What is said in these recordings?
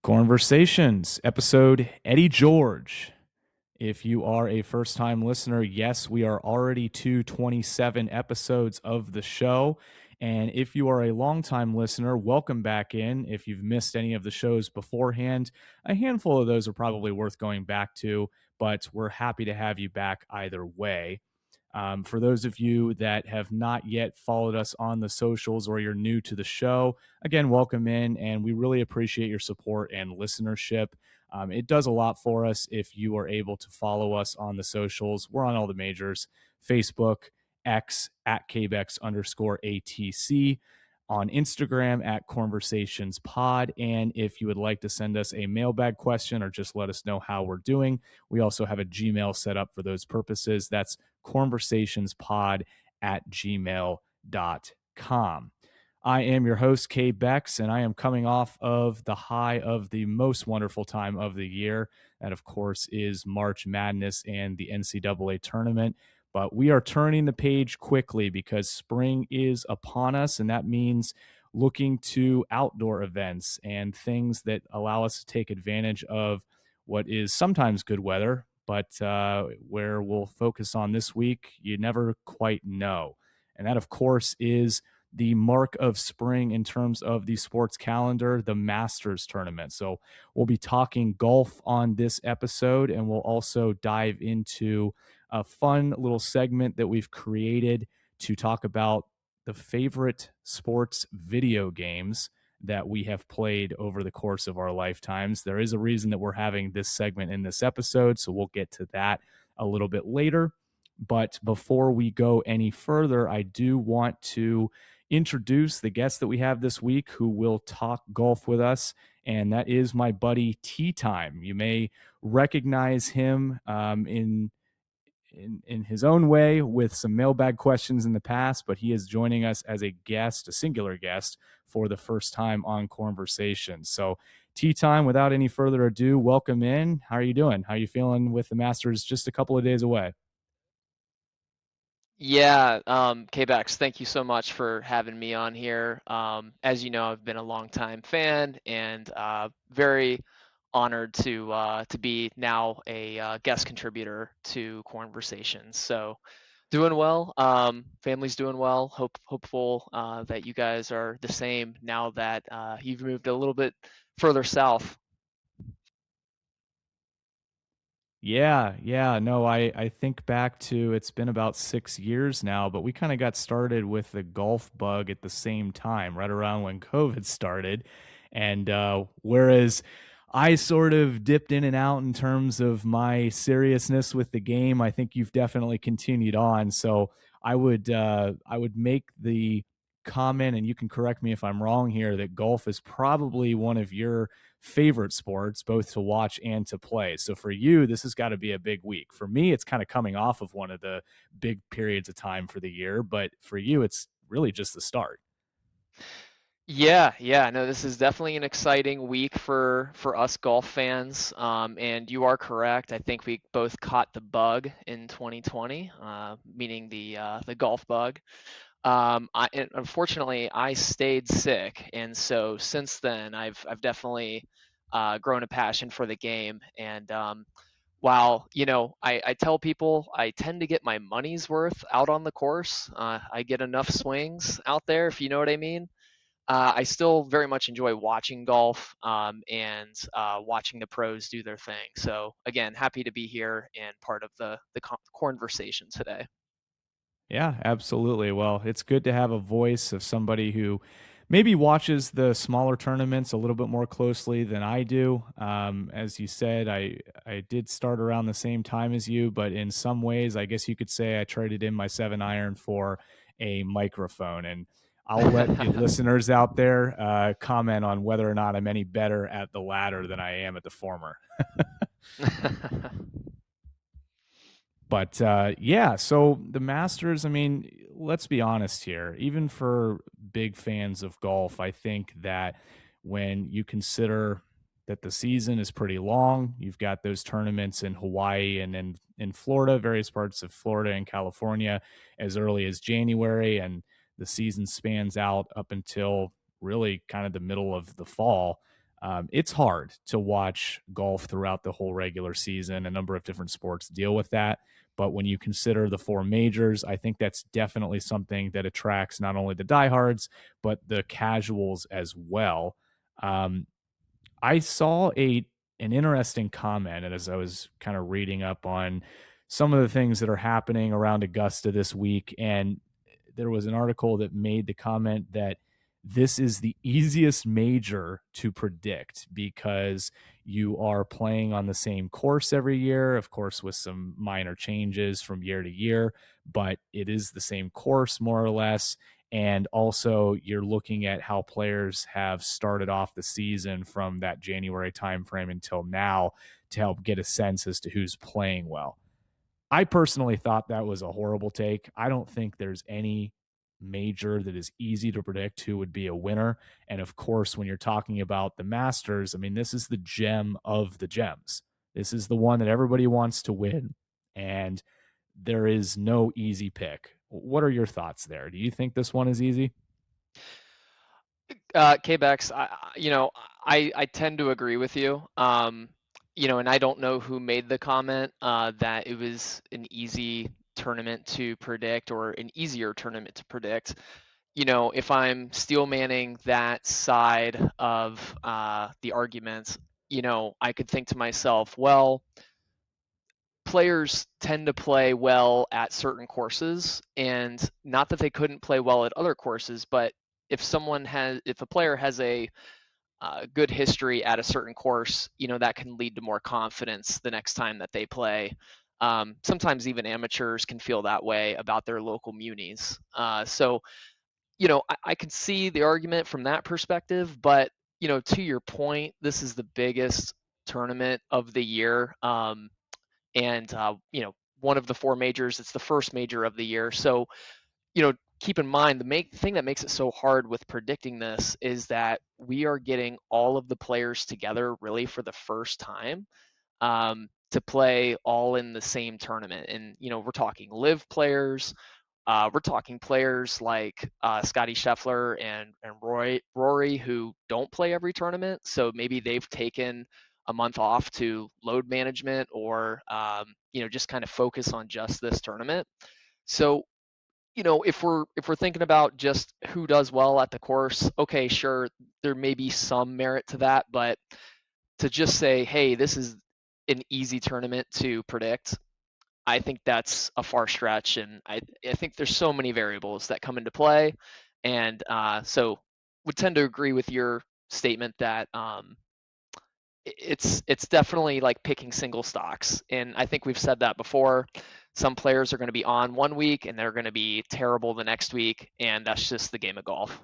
Conversations, episode Eddie George. If you are a first time listener, yes, we are already to 27 episodes of the show. And if you are a longtime listener, welcome back in. If you've missed any of the shows beforehand, a handful of those are probably worth going back to, but we're happy to have you back either way. For those of you that have not yet followed us on the socials or you're new to the show, again, welcome in, and we really appreciate your support and listenership. It does a lot for us if you are able to follow us on the socials. We're on all the majors: Facebook, X at KBEX_ATC, on Instagram at cornversationspod. And if you would like to send us a mailbag question or just let us know how we're doing, we also have a Gmail set up for those purposes. That's cornversationspod@gmail.com. I am your host, Kay Bex, and I am coming off of the high of the most wonderful time of the year. That, of course, is March Madness and the NCAA tournament. But we are turning the page quickly because spring is upon us, and that means looking to outdoor events and things that allow us to take advantage of what is sometimes good weather, but where we'll focus on this week, you never quite know. And that, of course, is the mark of spring in terms of the sports calendar, the Masters tournament. So we'll be talking golf on this episode, and we'll also dive into a fun little segment that we've created to talk about the favorite sports video games that we have played over the course of our lifetimes. There is a reason that we're having this segment in this episode, so we'll get to that a little bit later. But before we go any further, I do want to introduce the guest that we have this week who will talk golf with us, and that is my buddy Tea Time. You may recognize him in his own way with some mailbag questions in the past, but he is joining us as a guest, a singular guest, for the first time on Conversations. So, Tea Time, without any further ado, welcome in. How are you doing? How are you feeling with the Masters just a couple of days away? Yeah, K-Bex, thank you so much for having me on here. As you know, I've been a longtime fan and very honored to be now a guest contributor to Conversations. So, doing well. Family's doing well. Hopeful that you guys are the same now that you've moved a little bit further south. Yeah. No, I think back to, it's been about 6 years now, but we kind of got started with the golf bug at the same time, right around when COVID started. And whereas I sort of dipped in and out in terms of my seriousness with the game, I think you've definitely continued on. So I would make the comment, and you can correct me if I'm wrong here, that golf is probably one of your favorite sports, both to watch and to play. So for you, this has got to be a big week. For me, it's kind of coming off of one of the big periods of time for the year, but for you, it's really just the start. Yeah. No, this is definitely an exciting week for us golf fans. And you are correct. I think we both caught the bug in 2020, meaning the golf bug. And unfortunately, I stayed sick, and so since then, I've definitely grown a passion for the game. And while I tell people I tend to get my money's worth out on the course, I get enough swings out there, if you know what I mean. I still very much enjoy watching golf and watching the pros do their thing. So again, happy to be here and part of the conversation today. Yeah, absolutely. Well, it's good to have a voice of somebody who maybe watches the smaller tournaments a little bit more closely than I do. As you said, I did start around the same time as you, but in some ways, I guess you could say I traded in my 7 iron for a microphone. And I'll let the listeners out there comment on whether or not I'm any better at the latter than I am at the former. But yeah, so the Masters, I mean, let's be honest here. Even for big fans of golf, I think that when you consider that the season is pretty long, you've got those tournaments in Hawaii and in Florida, various parts of Florida and California, as early as January, and the season spans out up until really kind of the middle of the fall. It's hard to watch golf throughout the whole regular season. A number of different sports deal with that. But when you consider the four majors, I think that's definitely something that attracts not only the diehards, but the casuals as well. Um, I saw an interesting comment, and as I was kind of reading up on some of the things that are happening around Augusta this week, and there was an article that made the comment that this is the easiest major to predict because you are playing on the same course every year, of course, with some minor changes from year to year, but it is the same course more or less. And also, you're looking at how players have started off the season from that January timeframe until now to help get a sense as to who's playing well. I personally thought that was a horrible take. I don't think there's any major that is easy to predict who would be a winner. And of course, when you're talking about the Masters, I mean, this is the gem of the gems. This is the one that everybody wants to win. And there is no easy pick. What are your thoughts there? Do you think this one is easy? Kbex, I tend to agree with you. And I don't know who made the comment that it was an easy tournament to predict or an easier tournament to predict. If I'm steel manning that side of the argument, I could think to myself, well, players tend to play well at certain courses, and not that they couldn't play well at other courses, but if a player has a good history at a certain course, that can lead to more confidence the next time that they play. Sometimes even amateurs can feel that way about their local munis. So, I can see the argument from that perspective, but, to your point, this is the biggest tournament of the year. And, one of the four majors, it's the first major of the year. So, keep in mind the thing that makes it so hard with predicting this is that we are getting all of the players together really for the first time to play all in the same tournament. And we're talking live players. We're talking players like Scotty Scheffler and Rory who don't play every tournament. So maybe they've taken a month off to load management or just kind of focus on just this tournament. So if we're thinking about just who does well at the course, okay, sure, there may be some merit to that, but to just say, hey, this is an easy tournament to predict, I think that's a far stretch, and I think there's so many variables that come into play, and so would tend to agree with your statement that it's definitely like picking single stocks, and I think we've said that before. Some players are going to be on one week and they're going to be terrible the next week, and that's just the game of golf.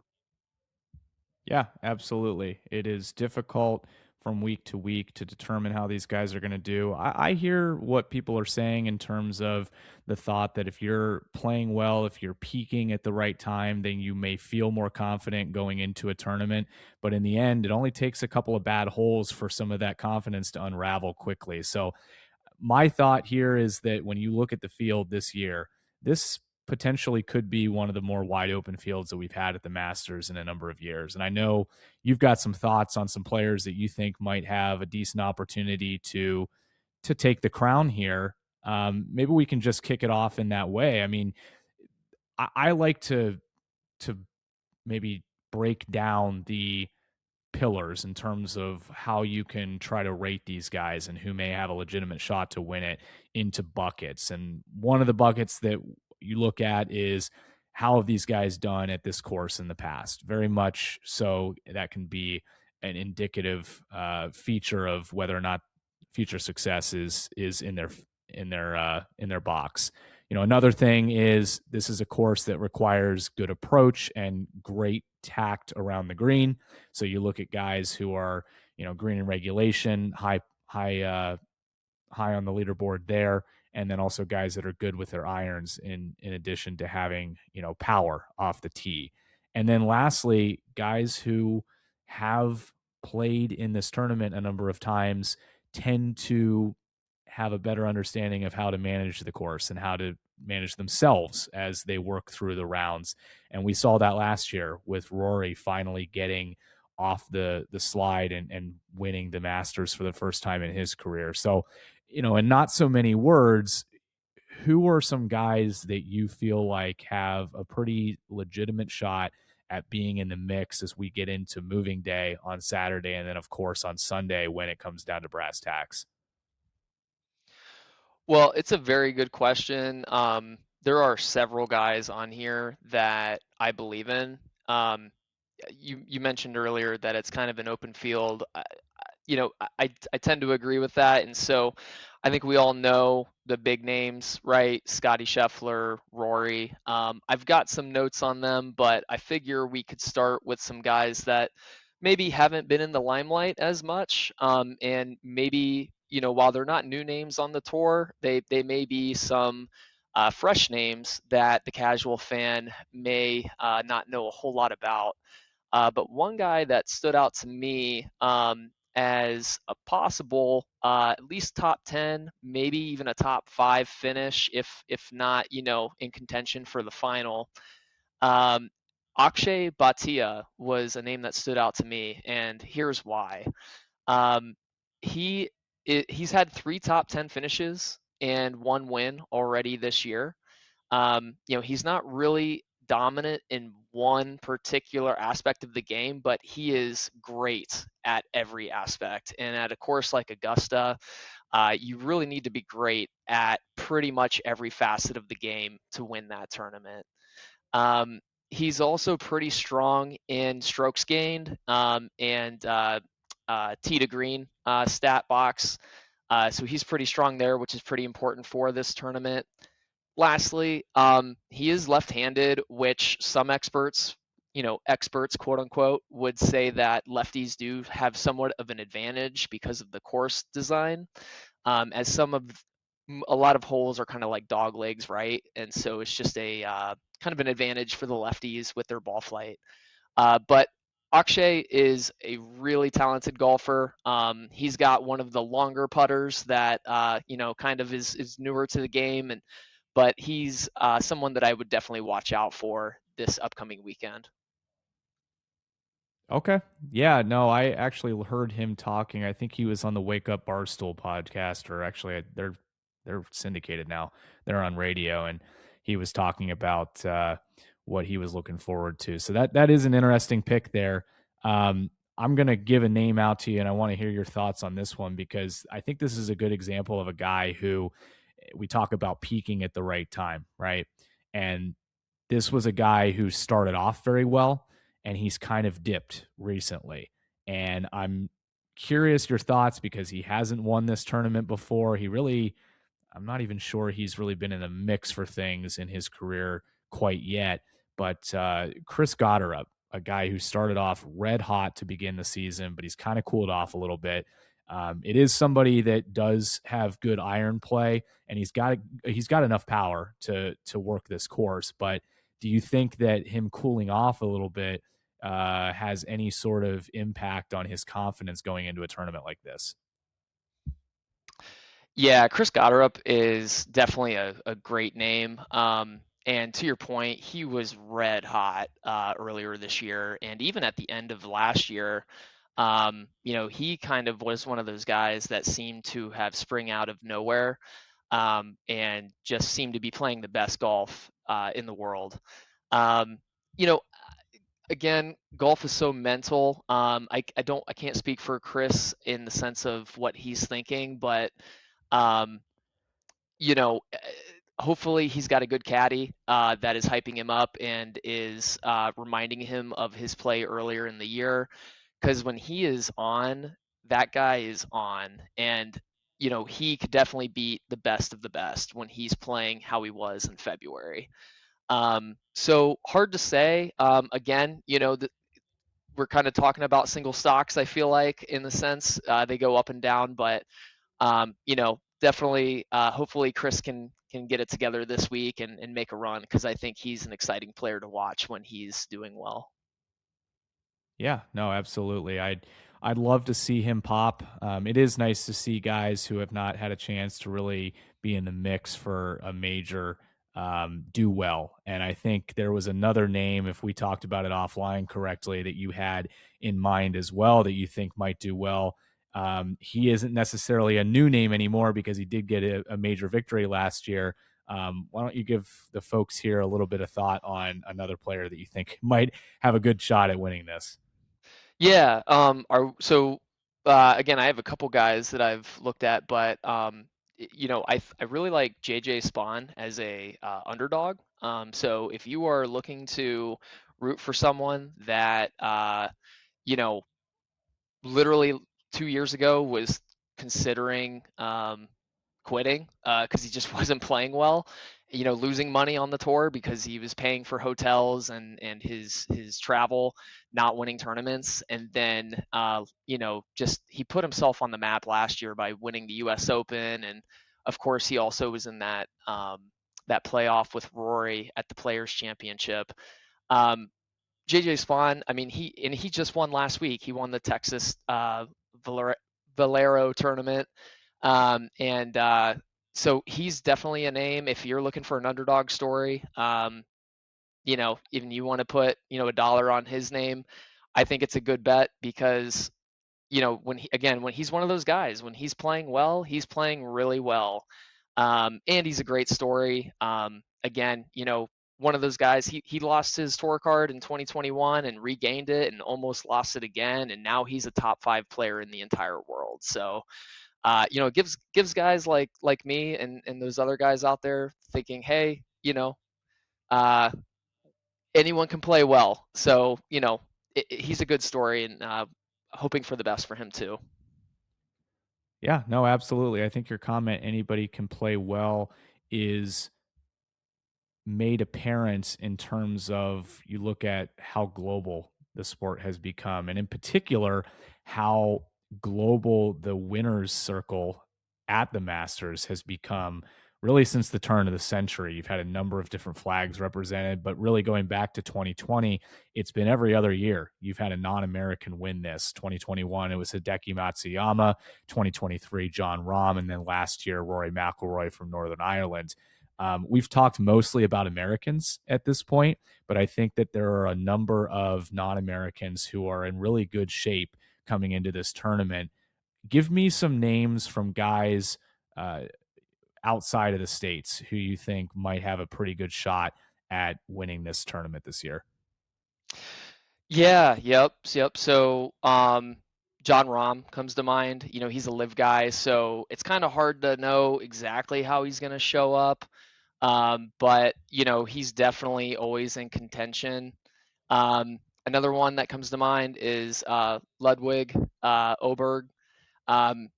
Yeah, absolutely. It is difficult from week to week to determine how these guys are going to do. I hear what people are saying in terms of the thought that if you're playing well, if you're peaking at the right time, then you may feel more confident going into a tournament. But in the end, it only takes a couple of bad holes for some of that confidence to unravel quickly. So my thought here is that when you look at the field this year, this potentially could be one of the more wide open fields that we've had at the Masters in a number of years. And I know you've got some thoughts on some players that you think might have a decent opportunity to take the crown here. Maybe we can just kick it off in that way. I mean, I like to maybe break down the pillars in terms of how you can try to rate these guys and who may have a legitimate shot to win it into buckets. And one of the buckets that you look at is how have these guys done at this course in the past? Very much so that can be an indicative feature of whether or not future success is in their box. Another thing is this is a course that requires good approach and great tact around the green. So you look at guys who are, green in regulation, high on the leaderboard there, and then also guys that are good with their irons in addition to having, power off the tee. And then lastly, guys who have played in this tournament a number of times tend to have a better understanding of how to manage the course and how to manage themselves as they work through the rounds. And we saw that last year with Rory finally getting off the slide and winning the Masters for the first time in his career. So, in not so many words, who are some guys that you feel like have a pretty legitimate shot at being in the mix as we get into moving day on Saturday, and then of course on Sunday when it comes down to brass tacks? Well, it's a very good question. There are several guys on here that I believe in. Um, you mentioned earlier that it's kind of an open field. I tend to agree with that, and so I think we all know the big names, right? Scotty Scheffler, Rory. I've got some notes on them, but I figure we could start with some guys that maybe haven't been in the limelight as much, and maybe while they're not new names on the tour, they may be some fresh names that the casual fan may not know a whole lot about. But one guy that stood out to me as a possible at least top 10, maybe even a top 5 finish, if not, in contention for the final. Um, Akshay Bhatia was a name that stood out to me, and here's why. Um, he he's had 3 top 10 finishes and 1 win already this year. He's not really dominant in one particular aspect of the game, but he is great at every aspect. And at a course like Augusta, you really need to be great at pretty much every facet of the game to win that tournament. Um, he's also pretty strong in strokes gained and tee to green stat box. So he's pretty strong there, which is pretty important for this tournament. Lastly, he is left-handed, which some experts, experts, quote unquote, would say that lefties do have somewhat of an advantage because of the course design, as a lot of holes are kind of like dog legs, right? And so it's just a kind of an advantage for the lefties with their ball flight. But Akshay is a really talented golfer. He's got one of the longer putters that kind of is newer to the game, but he's someone that I would definitely watch out for this upcoming weekend. Okay. Yeah, no, I actually heard him talking. I think he was on the Wake Up Barstool podcast, or actually they're syndicated now. They're on radio, and he was talking about what he was looking forward to. So that is an interesting pick there. I'm gonna give a name out to you, and I want to hear your thoughts on this one because I think this is a good example of a guy who we talk about peaking at the right time, right? And this was a guy who started off very well and he's kind of dipped recently. And I'm curious your thoughts because he hasn't won this tournament before. I'm not even sure he's really been in the mix for things in his career quite yet. But Chris Gotterup, a guy who started off red hot to begin the season, but he's kind of cooled off a little bit. It is somebody that does have good iron play, and he's got enough power to work this course. But do you think that him cooling off a little bit has any sort of impact on his confidence going into a tournament like this? Yeah, Chris Gotterup is definitely a great name. And to your point, he was red hot earlier this year, and even at the end of last year, he kind of was one of those guys that seemed to have spring out of nowhere, and just seemed to be playing the best golf in the world. Um, you know, Again, golf is so mental. I can't speak for Chris in the sense of what he's thinking, but um, you know, eh, hopefully he's got a good caddy that is hyping him up and is reminding him of his play earlier in the year. Because when he is on, that guy is on, and he could definitely beat the best of the best when he's playing how he was in February. So hard to say. Again, we're kind of talking about single stocks. I feel like in the sense they go up and down, but definitely, hopefully Chris can get it together this week and make a run because I think he's an exciting player to watch when he's doing well. Yeah, no, absolutely. I'd love to see him pop. It is nice to see guys who have not had a chance to really be in the mix for a major do well. And I think there was another name, if we talked about it offline correctly, that you had in mind as well that you think might do well. He isn't necessarily a new name anymore because he did get a major victory last year. Why don't you give the folks here a little bit of thought on another player that you think might have a good shot at winning this? Yeah. Again, I have a couple guys that I've looked at, but I really like JJ Spawn as a underdog. So if you are looking to root for someone that you know literally 2 years ago was considering quitting because he just wasn't playing well. Losing money on the tour because he was paying for hotels and his travel, not winning tournaments, and then just he put himself on the map last year by winning the U.S. Open, and of course he also was in that playoff with Rory at the Players Championship. Um, JJ Spawn, I mean, he just won last week. He won the Texas Valero tournament, and so he's definitely a name if you're looking for an underdog story. Even you want to put a dollar on his name, I think it's a good bet because when he's one of those guys, when he's playing well, he's playing really well. And he's a great story. Again, one of those guys, he lost his tour card in 2021 and regained it and almost lost it again. And now he's a top 5 player in the entire world. So, it gives guys like me and those other guys out there thinking, hey, uh, anyone can play well. So, he's a good story and hoping for the best for him too. Yeah, no, absolutely. I think your comment, anybody can play well, is made apparent in terms of you look at how global the sport has become, and in particular, how global the winners' circle at the Masters has become really since the turn of the century. You've had a number of different flags represented, but really going back to 2020, it's been every other year. You've had a non American win this. 2021, it was Hideki Matsuyama, 2023, John Rahm, and then last year, Rory McIlroy from Northern Ireland. We've talked mostly about Americans at this point, but I think that there are a number of non Americans who are in really good shape coming into this tournament. Give me some names from guys uh, outside of the States who you think might have a pretty good shot at winning this tournament this year. Yeah, yep. So, John Rahm comes to mind. He's a live guy, so it's kind of hard to know exactly how he's going to show up. But he's definitely always in contention. Another one that comes to mind is Ludwig Oberg.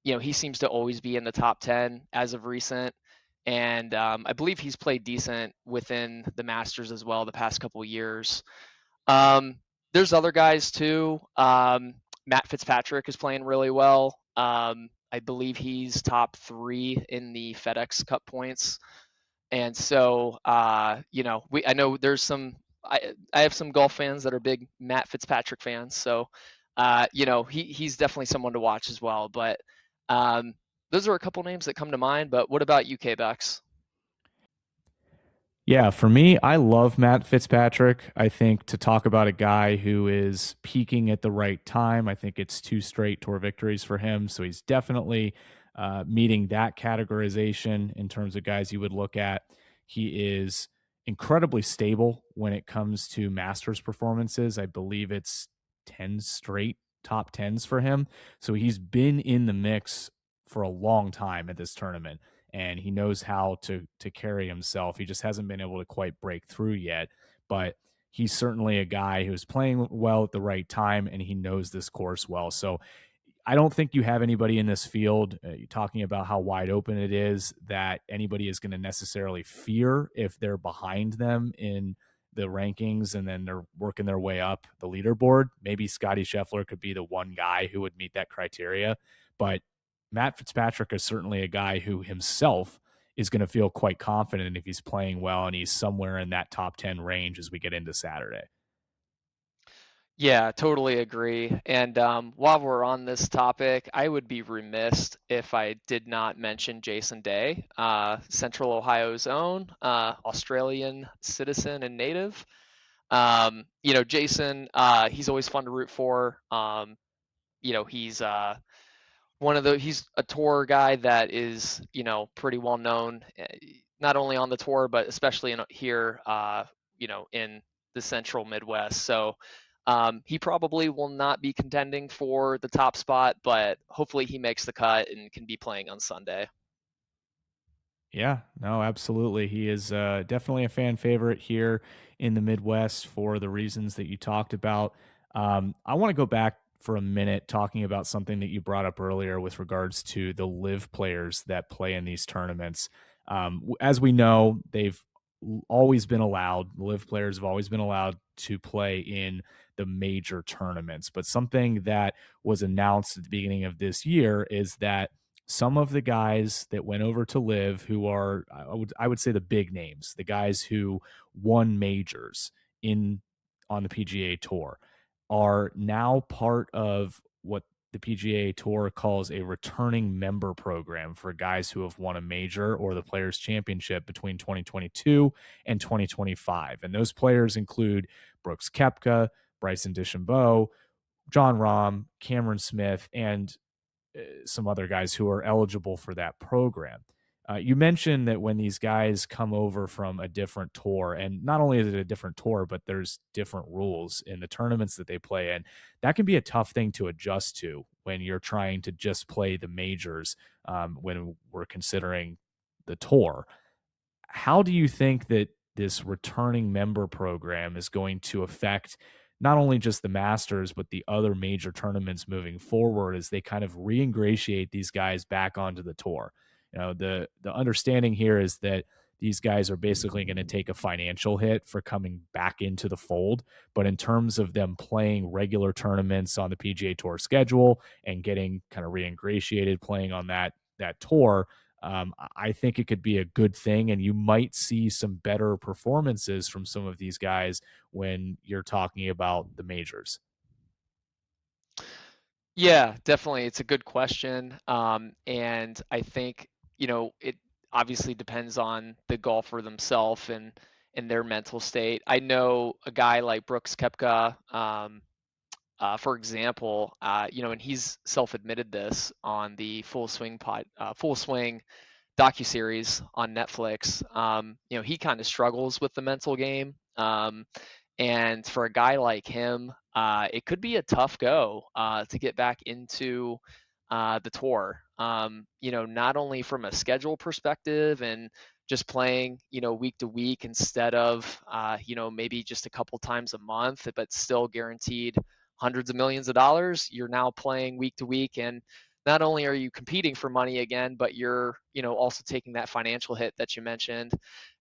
He seems to always be in the top 10 as of recent. And I believe he's played decent within the Masters as well the past couple of years. Um, there's other guys too. Matt Fitzpatrick is playing really well. I believe he's top 3 in the FedEx Cup points. And so, I know there's I have some golf fans that are big Matt Fitzpatrick fans. So, he's definitely someone to watch as well. But those are a couple names that come to mind. But what about UK Bucks? Yeah, for me, I love Matt Fitzpatrick. I think to talk about a guy who is peaking at the right time, I think it's 2 straight tour victories for him. So he's definitely meeting that categorization in terms of guys you would look at. He is incredibly stable when it comes to Masters performances. I believe it's 10 straight top tens for him. So he's been in the mix for a long time at this tournament, and he knows how to carry himself. He just hasn't been able to quite break through yet, but he's certainly a guy who's playing well at the right time, and he knows this course well. So I don't think you have anybody in this field, you're talking about how wide open it is, that anybody is going to necessarily fear if they're behind them in the rankings and then they're working their way up the leaderboard. Maybe Scotty Scheffler could be the one guy who would meet that criteria, but Matt Fitzpatrick is certainly a guy who himself is going to feel quite confident if he's playing well and he's somewhere in that top 10 range as we get into Saturday. Yeah, totally agree. And while we're on this topic, I would be remiss if I did not mention Jason Day, Central Ohio's own, Australian citizen and native. Jason, he's always fun to root for. He's he's a tour guy that is, pretty well known, not only on the tour but especially here, in the central Midwest. So he probably will not be contending for the top spot, but hopefully he makes the cut and can be playing on Sunday. Yeah, no, absolutely. He is definitely a fan favorite here in the Midwest for the reasons that you talked about. I want to go back for a minute talking about something that you brought up earlier with regards to the live players that play in these tournaments. As we know, they've always been allowed, live players have always been allowed to play in the major tournaments. But something that was announced at the beginning of this year is that some of the guys that went over to live who are I would say the big names, the guys who won majors in on the PGA tour are now part of what the PGA Tour calls a returning member program for guys who have won a major or the Players Championship between 2022 and 2025. And those players include Brooks Koepka, Bryson DeChambeau, John Rahm, Cameron Smith, and some other guys who are eligible for that program. You mentioned that when these guys come over from a different tour, and not only is it a different tour, but there's different rules in the tournaments that they play in, that can be a tough thing to adjust to when you're trying to just play the majors when we're considering the tour. How do you think that this returning member program is going to affect not only just the Masters, but the other major tournaments moving forward as they kind of reingratiate these guys back onto the tour? The understanding here is that these guys are basically going to take a financial hit for coming back into the fold. But in terms of them playing regular tournaments on the PGA Tour schedule and getting kind of reingratiated playing on that tour, I think it could be a good thing, and you might see some better performances from some of these guys when you're talking about the majors. Yeah, definitely. It's a good question. And I think, it obviously depends on the golfer themselves and their mental state. I know a guy like Brooks Koepka, for example, and he's self-admitted this on the Full Swing docuseries on Netflix. He kind of struggles with the mental game. And for a guy like him, it could be a tough go to get back into the tour. Not only from a schedule perspective and just playing, week to week instead of, maybe just a couple times a month, but still guaranteed hundreds of millions of dollars. You're now playing week to week, and not only are you competing for money again, but you're, also taking that financial hit that you mentioned.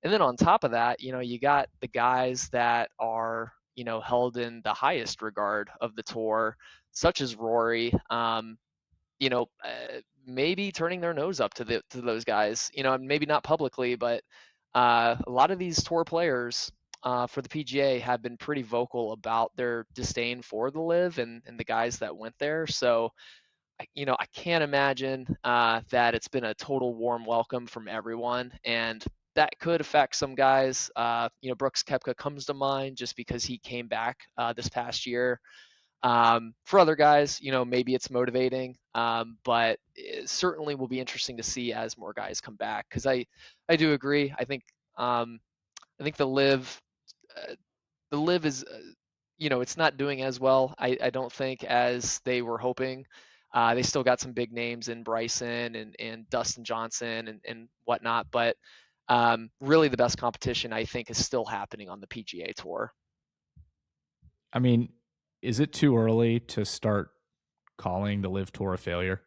And then on top of that, you got the guys that are, held in the highest regard of the tour, such as Rory, maybe turning their nose up to those guys, maybe not publicly, but a lot of these tour players for the PGA have been pretty vocal about their disdain for the live and the guys that went there. So I can't imagine that it's been a total warm welcome from everyone, and that could affect some guys. Brooks Koepka comes to mind just because he came back this past year. For other guys, maybe it's motivating, but it certainly will be interesting to see as more guys come back. Because I do agree. I think uh, the live is it's not doing as well. I don't think as they were hoping. They still got some big names in Bryson and Dustin Johnson and whatnot, but really the best competition I think is still happening on the PGA Tour. I mean, is it too early to start calling the Live Tour a failure?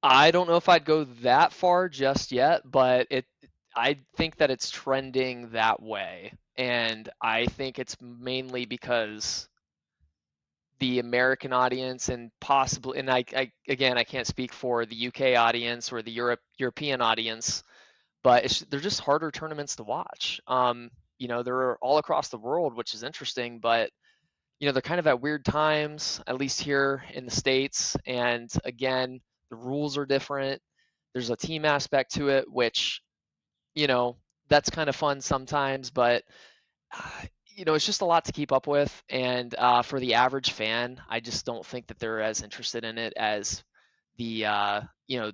I don't know if I'd go that far just yet, but I think that it's trending that way. And I think it's mainly because the American audience and possibly, and I again, I can't speak for the UK audience or the European audience, but they're just harder tournaments to watch. they're all across the world, which is interesting, but they're kind of at weird times, at least here in the States. And again, the rules are different. There's a team aspect to it, which, you know, that's kind of fun sometimes, but it's just a lot to keep up with. And for the average fan, I just don't think that they're as interested in it as the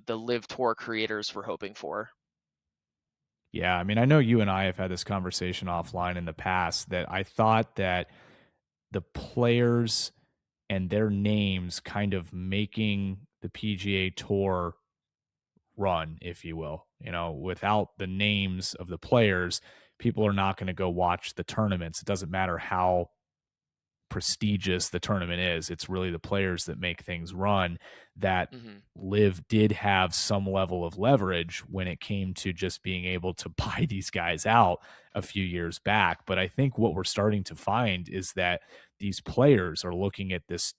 Live Tour creators were hoping for. Yeah, I mean, I know you and I have had this conversation offline in the past that I thought that the players and their names kind of making the PGA Tour run, if you will. Without the names of the players, people are not going to go watch the tournaments. It doesn't matter how prestigious the tournament is. It's really the players that make things run. That Hmm. Live did have some level of leverage when it came to just being able to buy these guys out a few years back. But I think what we're starting to find is that these players are looking at this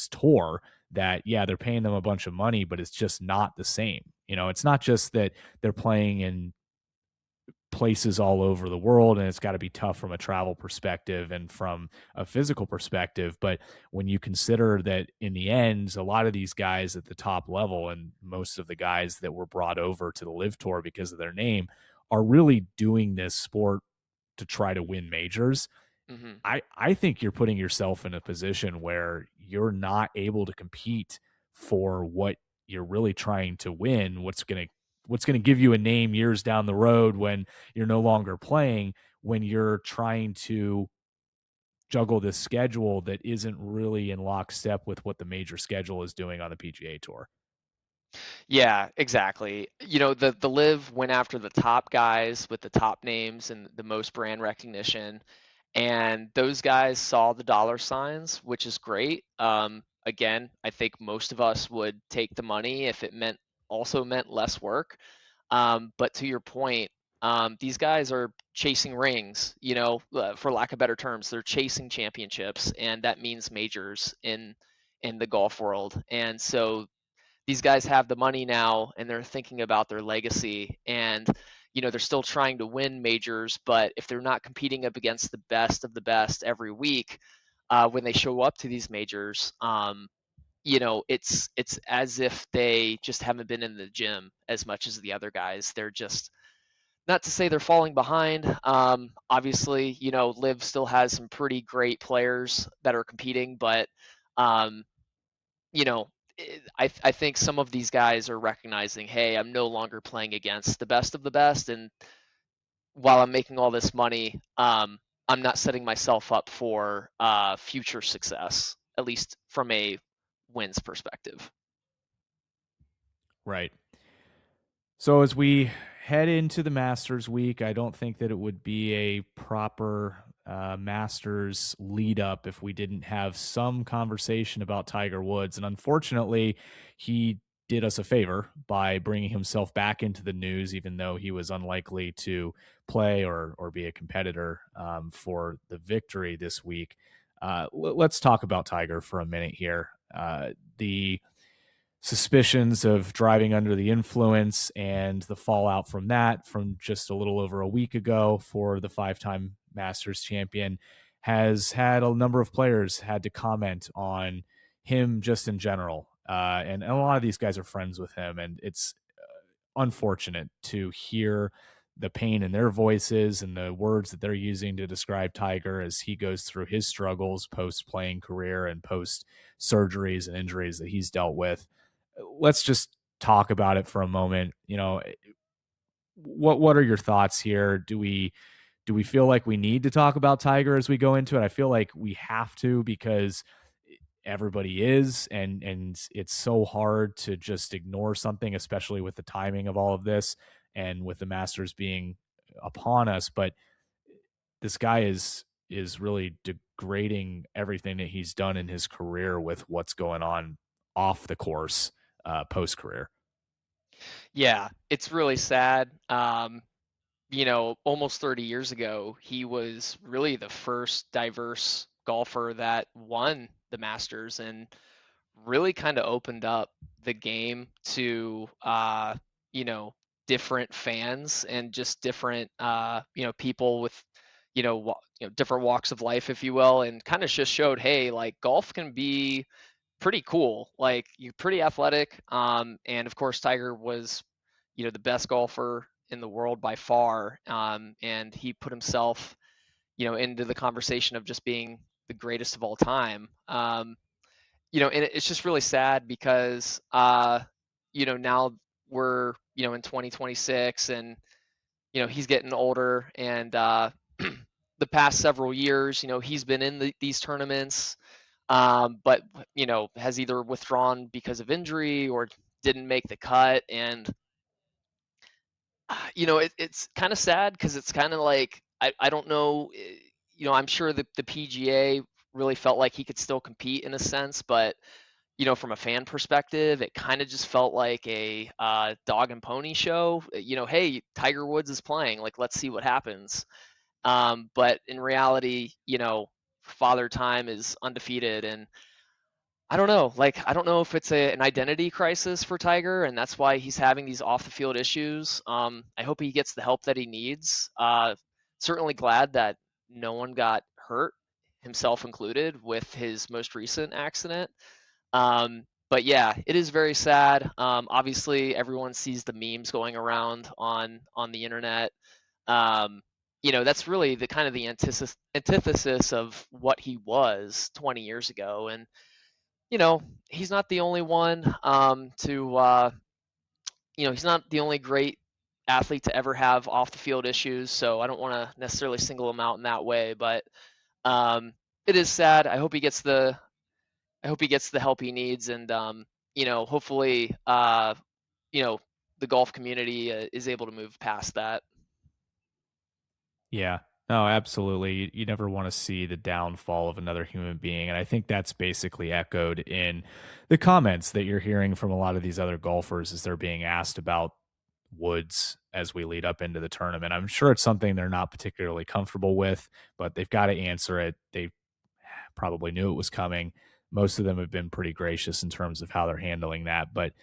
tour that, yeah, they're paying them a bunch of money, but it's just not the same. It's not just that they're playing in places all over the world, and it's got to be tough from a travel perspective and from a physical perspective. But when you consider that in the end, a lot of these guys at the top level and most of the guys that were brought over to the Live Tour because of their name are really doing this sport to try to win majors. Hmm. I think you're putting yourself in a position where you're not able to compete for what you're really trying to win, what's going to give you a name years down the road when you're no longer playing, when you're trying to juggle this schedule that isn't really in lockstep with what the major schedule is doing on the PGA Tour. Yeah, exactly. The Live went after the top guys with the top names and the most brand recognition, and those guys saw the dollar signs, which is great. Again, I think most of us would take the money if it meant less work. But to your point, these guys are chasing rings, for lack of better terms. They're chasing championships, and that means majors in the golf world. And so these guys have the money now, and they're thinking about their legacy. And they're still trying to win majors, but if they're not competing up against the best of the best every week, when they show up to these majors, it's as if they just haven't been in the gym as much as the other guys. They're just, not to say they're falling behind. Obviously, Liv still has some pretty great players that are competing, but um, you know, I think some of these guys are recognizing, hey, I'm no longer playing against the best of the best, and while I'm making all this money, I'm not setting myself up for future success, at least from a wins perspective. Right. So as we head into the Masters week, I don't think that it would be a proper Masters lead up if we didn't have some conversation about Tiger Woods. And unfortunately, he did us a favor by bringing himself back into the news, even though he was unlikely to play or be a competitor for the victory this week. Let's talk about Tiger for a minute here. The suspicions of driving under the influence and the fallout from that from just a little over a week ago for the five-time Masters champion has had a number of players had to comment on him just in general. And a lot of these guys are friends with him, and it's unfortunate to hear the pain in their voices and the words that they're using to describe Tiger as he goes through his struggles post playing career and post surgeries and injuries that he's dealt with. Let's just talk about it for a moment. What are your thoughts here? Do we feel like we need to talk about Tiger as we go into it? I feel like we have to because everybody is, and it's so hard to just ignore something, especially with the timing of all of this and with the Masters being upon us. But this guy is really degrading everything that he's done in his career with what's going on off the course post career. Yeah, it's really sad. Almost 30 years ago, he was really the first diverse golfer that won the Masters and really kind of opened up the game to you know different fans and just different people with different walks of life, if you will, and kind of just showed, hey, like golf can be pretty cool. Like you're pretty athletic. And of course, Tiger was, the best golfer in the world by far. And he put himself, into the conversation of just being the greatest of all time. And it's just really sad because, now we're, in 2026 and, he's getting older and, the past several years, he's been in these tournaments, but has either withdrawn because of injury or didn't make the cut. And it's kind of sad because it's kind of like I don't know. I'm sure the PGA really felt like he could still compete in a sense, but from a fan perspective, it kind of just felt like a dog and pony show. Hey, Tiger Woods is playing, like let's see what happens. But in reality, Father Time is undefeated, and I don't know. Like, I don't know if it's an identity crisis for Tiger, and that's why he's having these off the field issues. I hope he gets the help that he needs. Certainly glad that no one got hurt, himself included, with his most recent accident. But yeah, it is very sad. Obviously, everyone sees the memes going around on the internet. Um, that's really the kind of the antithesis of what he was 20 years ago, and he's not the only one he's not the only great athlete to ever have off the field issues. So I don't want to necessarily single him out in that way, but um, it is sad. I hope he gets the help he needs, and hopefully, you know, the golf community is able to move past that. Yeah. No, absolutely. You never want to see the downfall of another human being. And I think that's basically echoed in the comments that you're hearing from a lot of these other golfers as they're being asked about Woods as we lead up into the tournament. I'm sure it's something they're not particularly comfortable with, but they've got to answer it. They probably knew it was coming. Most of them have been pretty gracious in terms of how they're handling that. But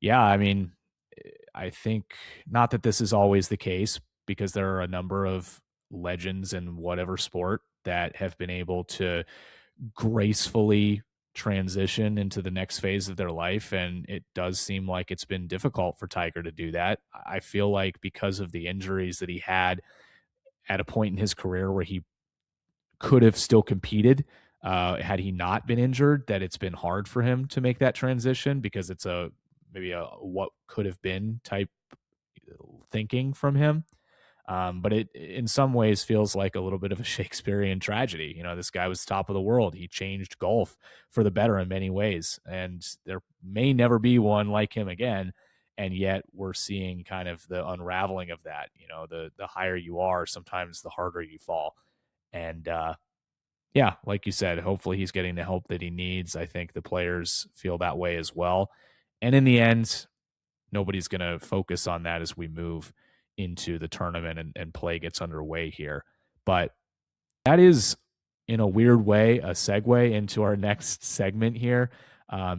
yeah, I mean, I think not that this is always the case because there are a number of legends in whatever sport that have been able to gracefully transition into the next phase of their life. And it does seem like it's been difficult for Tiger to do that. I feel like because of the injuries that he had at a point in his career where he could have still competed had he not been injured, that it's been hard for him to make that transition because it's maybe a what could have been type thinking from him. But it in some ways feels like a little bit of a Shakespearean tragedy. This guy was top of the world. He changed golf for the better in many ways, and there may never be one like him again. And yet we're seeing kind of the unraveling of that. The higher you are, sometimes the harder you fall. And yeah, like you said, hopefully he's getting the help that he needs. I think the players feel that way as well. And in the end, nobody's going to focus on that as we move into the tournament and play gets underway here. But that is, in a weird way, a segue into our next segment here,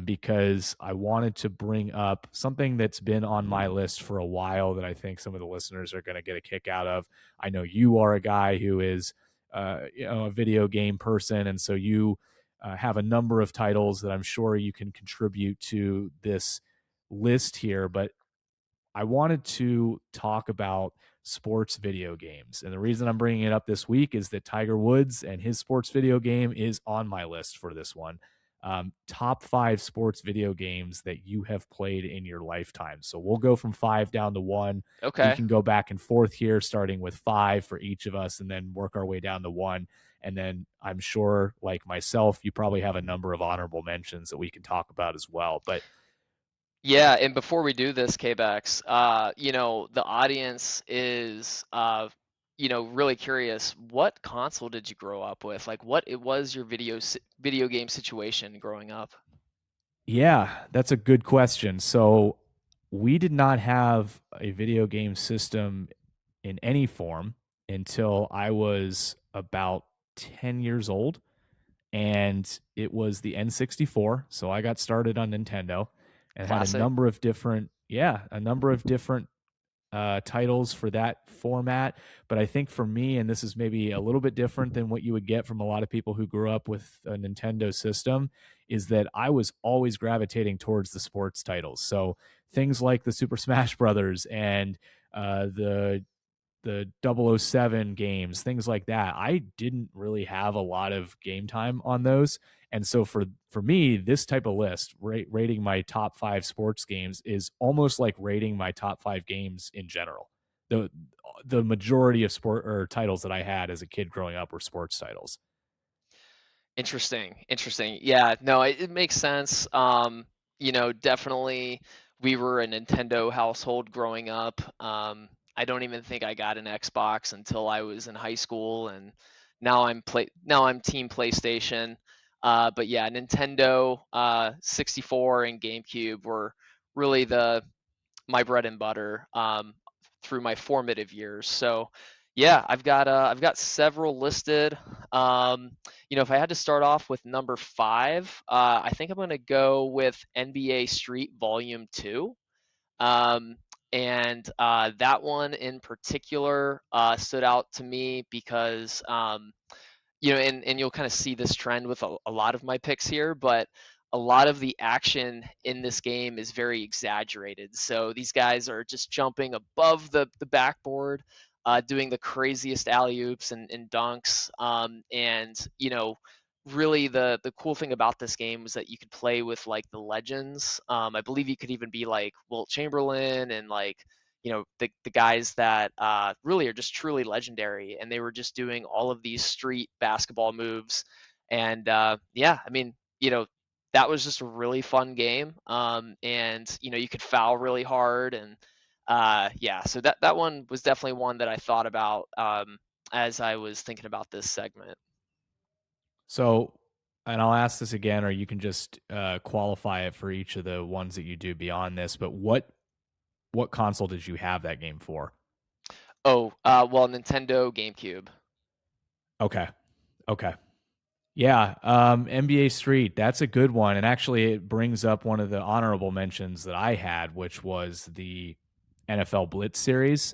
because I wanted to bring up something that's been on my list for a while that I think some of the listeners are going to get a kick out of. I know you are a guy who is, a video game person, and so you have a number of titles that I'm sure you can contribute to this list here. But I wanted to talk about sports video games. And the reason I'm bringing it up this week is that Tiger Woods and his sports video game is on my list for this one. Top 5 sports video games that you have played in your lifetime. So we'll go from 5 down to 1. We Okay. can go back and forth here, starting with 5 for each of us, and then work our way down to 1. And then I'm sure, like myself, you probably have a number of honorable mentions that we can talk about as well. But Yeah, and before we do this, Kbex, the audience is, really curious. What console did you grow up with? Like, what it was your video game situation growing up? yeah, that's a good question. So we did not have a video game system in any form until I was about 10 years old. And it was the N64. So I got started on Nintendo and had Classic. a number of different titles for that format. But I think for me, and this is maybe a little bit different than what you would get from a lot of people who grew up with a Nintendo system, is that I was always gravitating towards the sports titles. So things like the Super Smash Brothers and the 007 games, things like that. I didn't really have a lot of game time on those. And so for me, this type of list, rating my top 5 sports games is almost like rating my top 5 games in general. The majority of sport or titles that I had as a kid growing up were sports titles. Interesting, interesting. Yeah, no, it makes sense. Definitely we were a Nintendo household growing up. I don't even think I got an Xbox until I was in high school, and now I'm team PlayStation. But yeah, Nintendo 64 and GameCube were really the my bread and butter through my formative years. So yeah, I've got several listed. If I had to start off with number five, I think I'm going to go with NBA Street Volume Two. Um, and that one in particular stood out to me because and you'll kind of see this trend with a lot of my picks here, but a lot of the action in this game is very exaggerated. So these guys are just jumping above the backboard, doing the craziest alley oops and dunks. Really the cool thing about this game was that you could play with like the legends. I believe you could even be like Wilt Chamberlain and like the guys that really are just truly legendary, and they were just doing all of these street basketball moves. And yeah, I mean, that was just a really fun game. And you could foul really hard, and yeah, so that one was definitely one that I thought about as I was thinking about this segment. So, and I'll ask this again, or you can just qualify it for each of the ones that you do beyond this. But what console did you have that game for? Oh, well, Nintendo GameCube. Okay. Okay. Yeah, NBA Street, that's a good one. And actually, it brings up one of the honorable mentions that I had, which was the NFL Blitz series.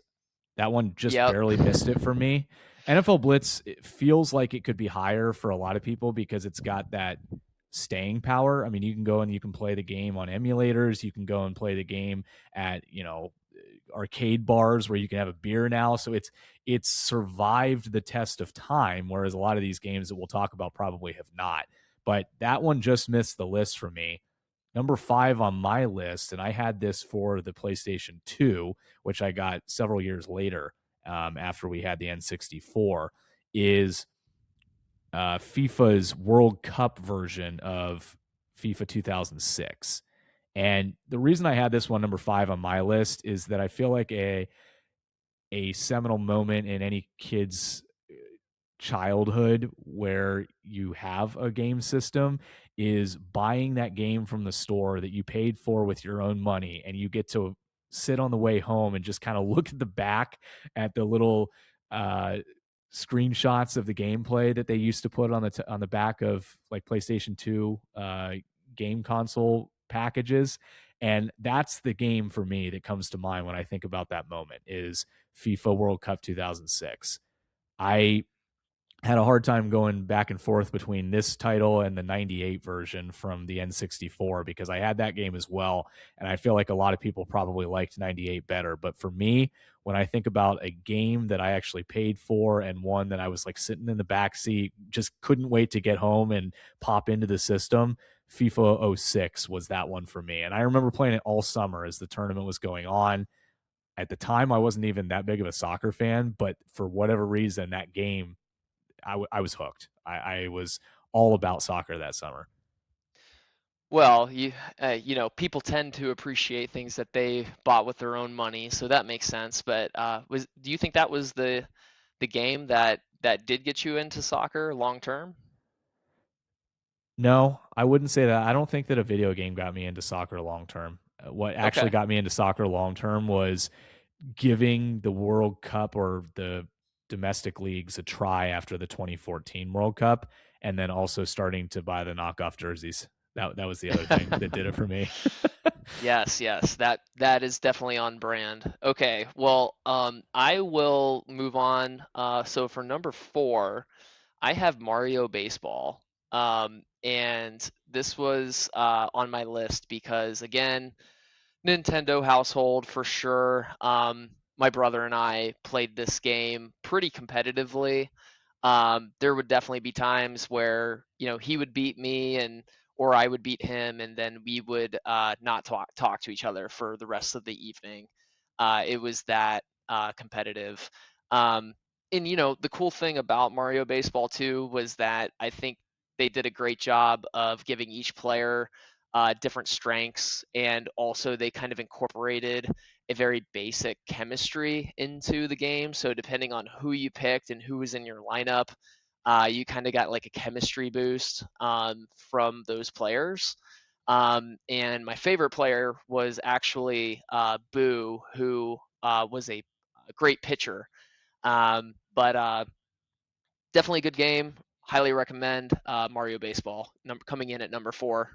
That one just Yep. barely missed it for me. NFL Blitz, it feels like it could be higher for a lot of people because it's got that staying power. I mean, you can go and you can play the game on emulators. You can go and play the game at, arcade bars where you can have a beer now. So it's survived the test of time, whereas a lot of these games that we'll talk about probably have not. But that one just missed the list for me. Number 5 on my list, and I had this for the PlayStation 2, which I got several years later after we had the N64, is FIFA's World Cup version of FIFA 2006. And the reason I had this one number 5 on my list is that I feel like a seminal moment in any kid's childhood where you have a game system is buying that game from the store that you paid for with your own money, and you get to sit on the way home and just kind of look at the back at the little uh screenshots of the gameplay that they used to put on on the back of like PlayStation 2 game console packages. And that's the game for me that comes to mind when I think about that moment is FIFA World Cup 2006. I had a hard time going back and forth between this title and the 98 version from the N64 because I had that game as well. And I feel like a lot of people probably liked 98 better. But for me, when I think about a game that I actually paid for and one that I was like sitting in the back seat, just couldn't wait to get home and pop into the system, FIFA '06 was that one for me. And I remember playing it all summer as the tournament was going on. At the time, I wasn't even that big of a soccer fan, but for whatever reason, that game I was hooked. I was all about soccer that summer. Well, people tend to appreciate things that they bought with their own money, so that makes sense. But do you think that was the game that did get you into soccer long term? No, I wouldn't say that. I don't think that a video game got me into soccer long term. What actually Okay. got me into soccer long term was giving the World Cup or the domestic leagues a try after the 2014 World Cup, and then also starting to buy the knockoff jerseys. That was the other thing that did it for me. Yes, yes, that is definitely on brand. Okay, well, I will move on. So for number four, I have Mario Baseball. And this was on my list because, again, Nintendo household for sure. My brother and I played this game pretty competitively. There would definitely be times where he would beat me and or I would beat him, and then we would not talk to each other for the rest of the evening. It was that competitive. Um, and the cool thing about Mario Baseball 2 was that I think they did a great job of giving each player different strengths, and also they kind of incorporated a very basic chemistry into the game. So depending on who you picked and who was in your lineup, you kind of got like a chemistry boost from those players. And my favorite player was actually Boo, who was a great pitcher. But definitely a good game. Highly recommend Mario Baseball. Coming in at number four.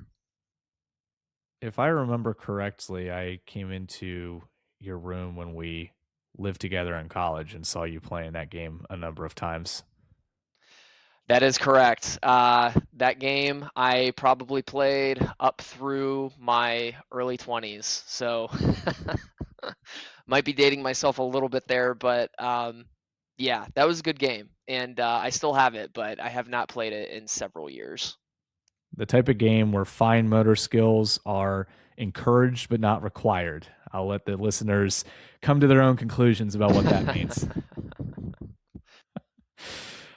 If I remember correctly, I came into your room when we lived together in college and saw you playing that game a number of times. That is correct. That game I probably played up through my early 20s. So might be dating myself a little bit there, but yeah, that was a good game. And I still have it, but I have not played it in several years. The type of game where fine motor skills are encouraged but not required. I'll let the listeners come to their own conclusions about what that means.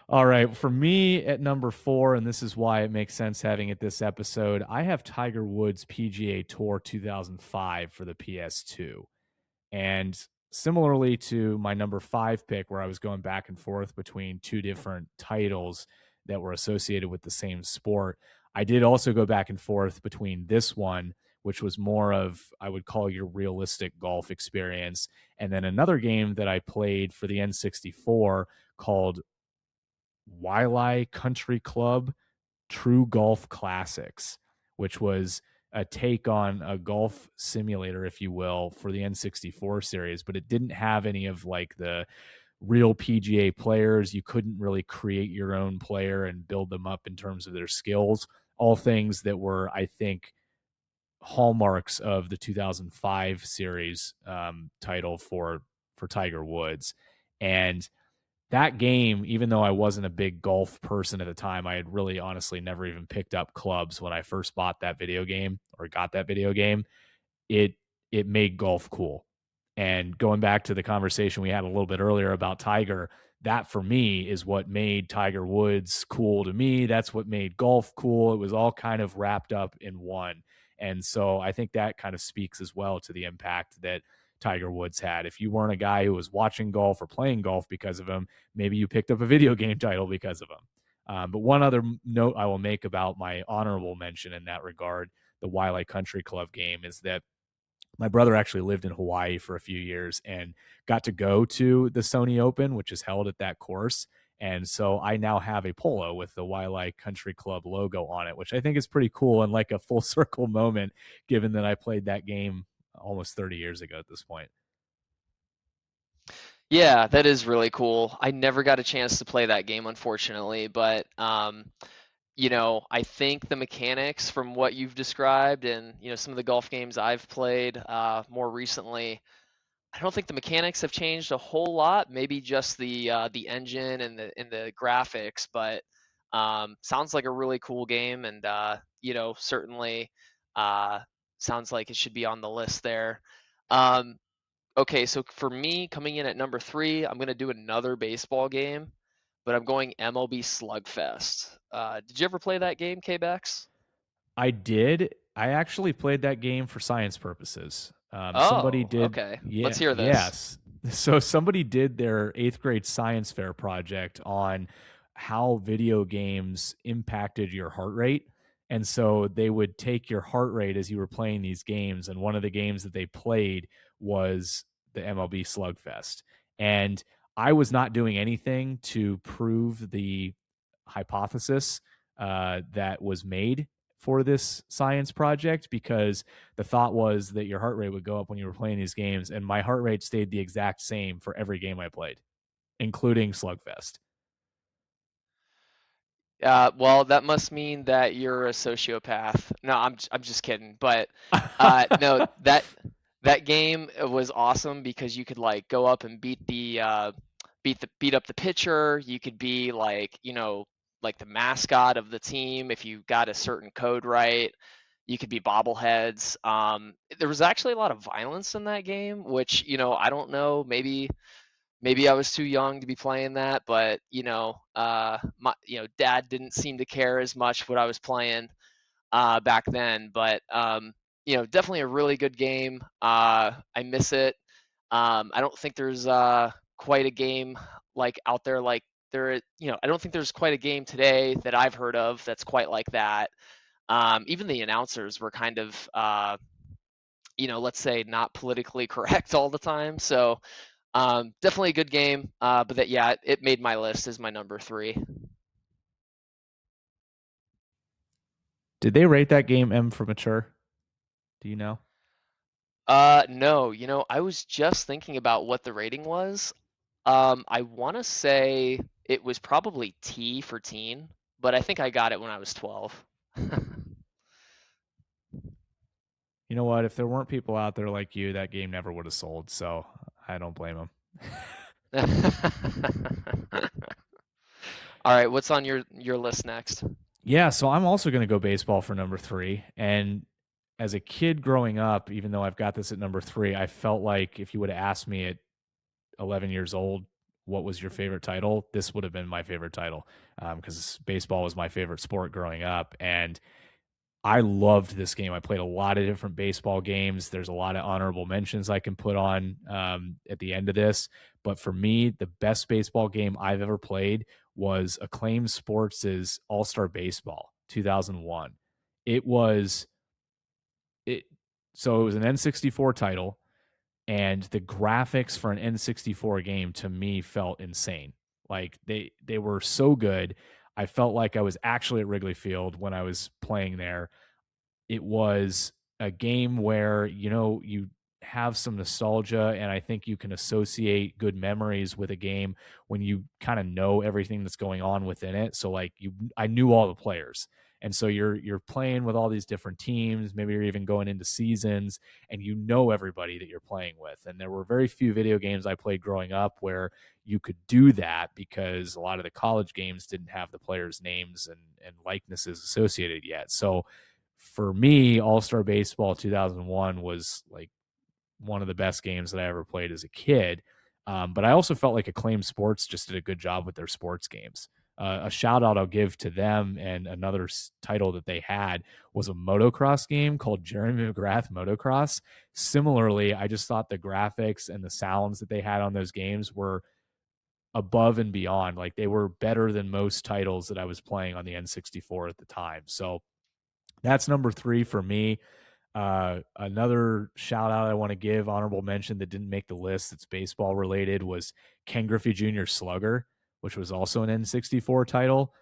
All right, for me at number four, and this is why it makes sense having it this episode, I have Tiger Woods PGA Tour 2005 for the PS2. And similarly to my number five pick, where I was going back and forth between two different titles that were associated with the same sport, I did also go back and forth between this one, which was more of, I would call, your realistic golf experience, and then another game that I played for the N64 called Waialae Country Club True Golf Classics, which was a take on a golf simulator, if you will, for the N64 series, but it didn't have any of like the real PGA players. You couldn't really create your own player and build them up in terms of their skills. All things that were, I think, hallmarks of the 2005 series title for Tiger Woods. And that game, even though I wasn't a big golf person at the time, I had really honestly never even picked up clubs when I first bought that video game or got that video game. It it made golf cool. And going back to the conversation we had a little bit earlier about Tiger, that for me is what made Tiger Woods cool to me. That's what made golf cool. It was all kind of wrapped up in one. And so I think that kind of speaks as well to the impact that Tiger Woods had. If you weren't a guy who was watching golf or playing golf because of him, maybe you picked up a video game title because of him. But one other note I will make about my honorable mention in that regard, the Waialae Country Club game, is that my brother actually lived in Hawaii for a few years and got to go to the Sony Open, which is held at that course. And so I now have a polo with the Waialae Country Club logo on it, which I think is pretty cool and like a full circle moment, given that I played that game almost 30 years ago at this point. Yeah, that is really cool. I never got a chance to play that game, unfortunately, but I think the mechanics from what you've described and some of the golf games I've played more recently, I don't think the mechanics have changed a whole lot. Maybe just the engine and the graphics, but sounds like a really cool game, and certainly uh, sounds like it should be on the list there. Um, okay, so for me, coming in at number three, I'm gonna do another baseball game, but I'm going MLB Slugfest. Did you ever play that game, Kbex? I did. I actually played that game for science purposes. Somebody Oh, did, okay. Let's yeah, hear this. yes. So somebody did their eighth grade science fair project on how video games impacted your heart rate. And so they would take your heart rate as you were playing these games. And one of the games that they played was the MLB Slugfest. And I was not doing anything to prove the hypothesis that was made for this science project because the thought was that your heart rate would go up when you were playing these games, and my heart rate stayed the exact same for every game I played, including Slugfest. Well, that must mean that you're a sociopath. No, I'm just kidding. But no, that game was awesome because you could like go up and beat up the pitcher. You could be like, like the mascot of the team if you got a certain code right. You could be bobbleheads. There was actually a lot of violence in that game, which, I don't know, maybe I was too young to be playing that, but dad didn't seem to care as much what I was playing back then. But definitely a really good game. I miss it. I don't think there's quite a game like out there like there. I don't think there's quite a game today that I've heard of that's quite like that. Even the announcers were kind of let's say not politically correct all the time. So definitely a good game, but yeah, it made my list as my number three. Did they rate that game M for mature? Do you know? No, I was just thinking about what the rating was. I want to say it was probably T for teen, but I think I got it when I was 12. You know what? If there weren't people out there like you, that game never would have sold. So I don't blame them. All right, what's on your list next? Yeah, so I'm also going to go baseball for number three. And as a kid growing up, even though I've got this at number three, I felt like if you would have asked me at 11 years old, what was your favorite title? This would have been my favorite title because baseball was my favorite sport growing up. And I loved this game. I played a lot of different baseball games. There's a lot of honorable mentions I can put on at the end of this. But for me, the best baseball game I've ever played was Acclaim Sports' All Star Baseball 2001. It was it. So it was an N64 title, and the graphics for an N64 game to me felt insane. Like they were so good. I felt like I was actually at Wrigley Field when I was playing there. It was a game where you have some nostalgia, and I think you can associate good memories with a game when you kind of know everything that's going on within it. So like I knew all the players, and so you're playing with all these different teams. Maybe you're even going into seasons, and you know everybody that you're playing with. And there were very few video games I played growing up where you could do that because a lot of the college games didn't have the players' names and likenesses associated yet. So for me, All Star Baseball 2001 was like one of the best games that I ever played as a kid. But I also felt like Acclaim Sports just did a good job with their sports games. A shout out I'll give to them, and another title that they had was a motocross game called Jeremy McGrath Motocross. Similarly, I just thought the graphics and the sounds that they had on those games were above and beyond. Like they were better than most titles that I was playing on the N64 at the time. So that's number three for me. Another shout out I want to give, honorable mention that didn't make the list that's baseball related, was Ken Griffey Jr. Slugger, which was also an N64 title.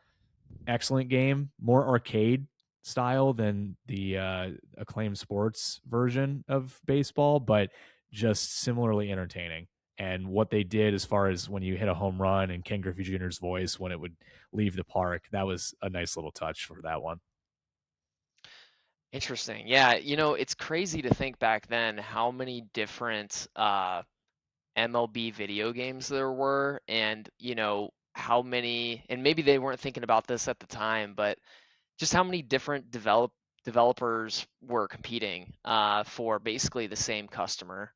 Excellent game, more arcade style than the Acclaim Sports version of baseball, but just similarly entertaining. And what they did as far as when you hit a home run and Ken Griffey Jr.'s voice when it would leave the park, that was a nice little touch for that one. Interesting. Yeah, it's crazy to think back then how many different MLB video games there were, and how many, and maybe they weren't thinking about this at the time, but just how many different developers were competing for basically the same customer.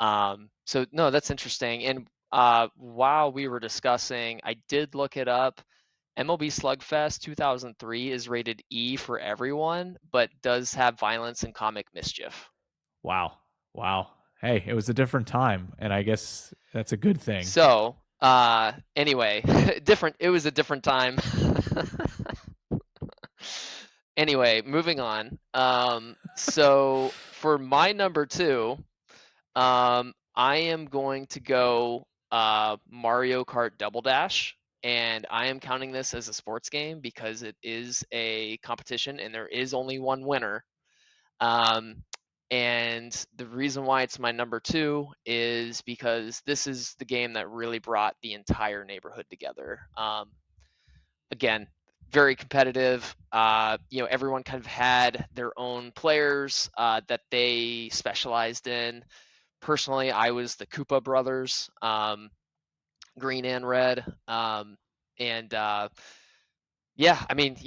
So no, that's interesting. And while we were discussing, I did look it up. MLB Slugfest 2003 is rated E for everyone, but does have violence and comic mischief. Wow. Wow. Hey, it was a different time, and I guess that's a good thing. So, anyway, different. It was a different time. Anyway, moving on. So for my number two, I am going to go Mario Kart Double Dash. and I am counting this as a sports game because it is a competition and there is only one winner. Um, and the reason why it's my number two is because this is the game that really brought the entire neighborhood together. Again, very competitive. Everyone kind of had their own players that they specialized in. Personally, I was the Koopa brothers, green and red. And Yeah, I mean,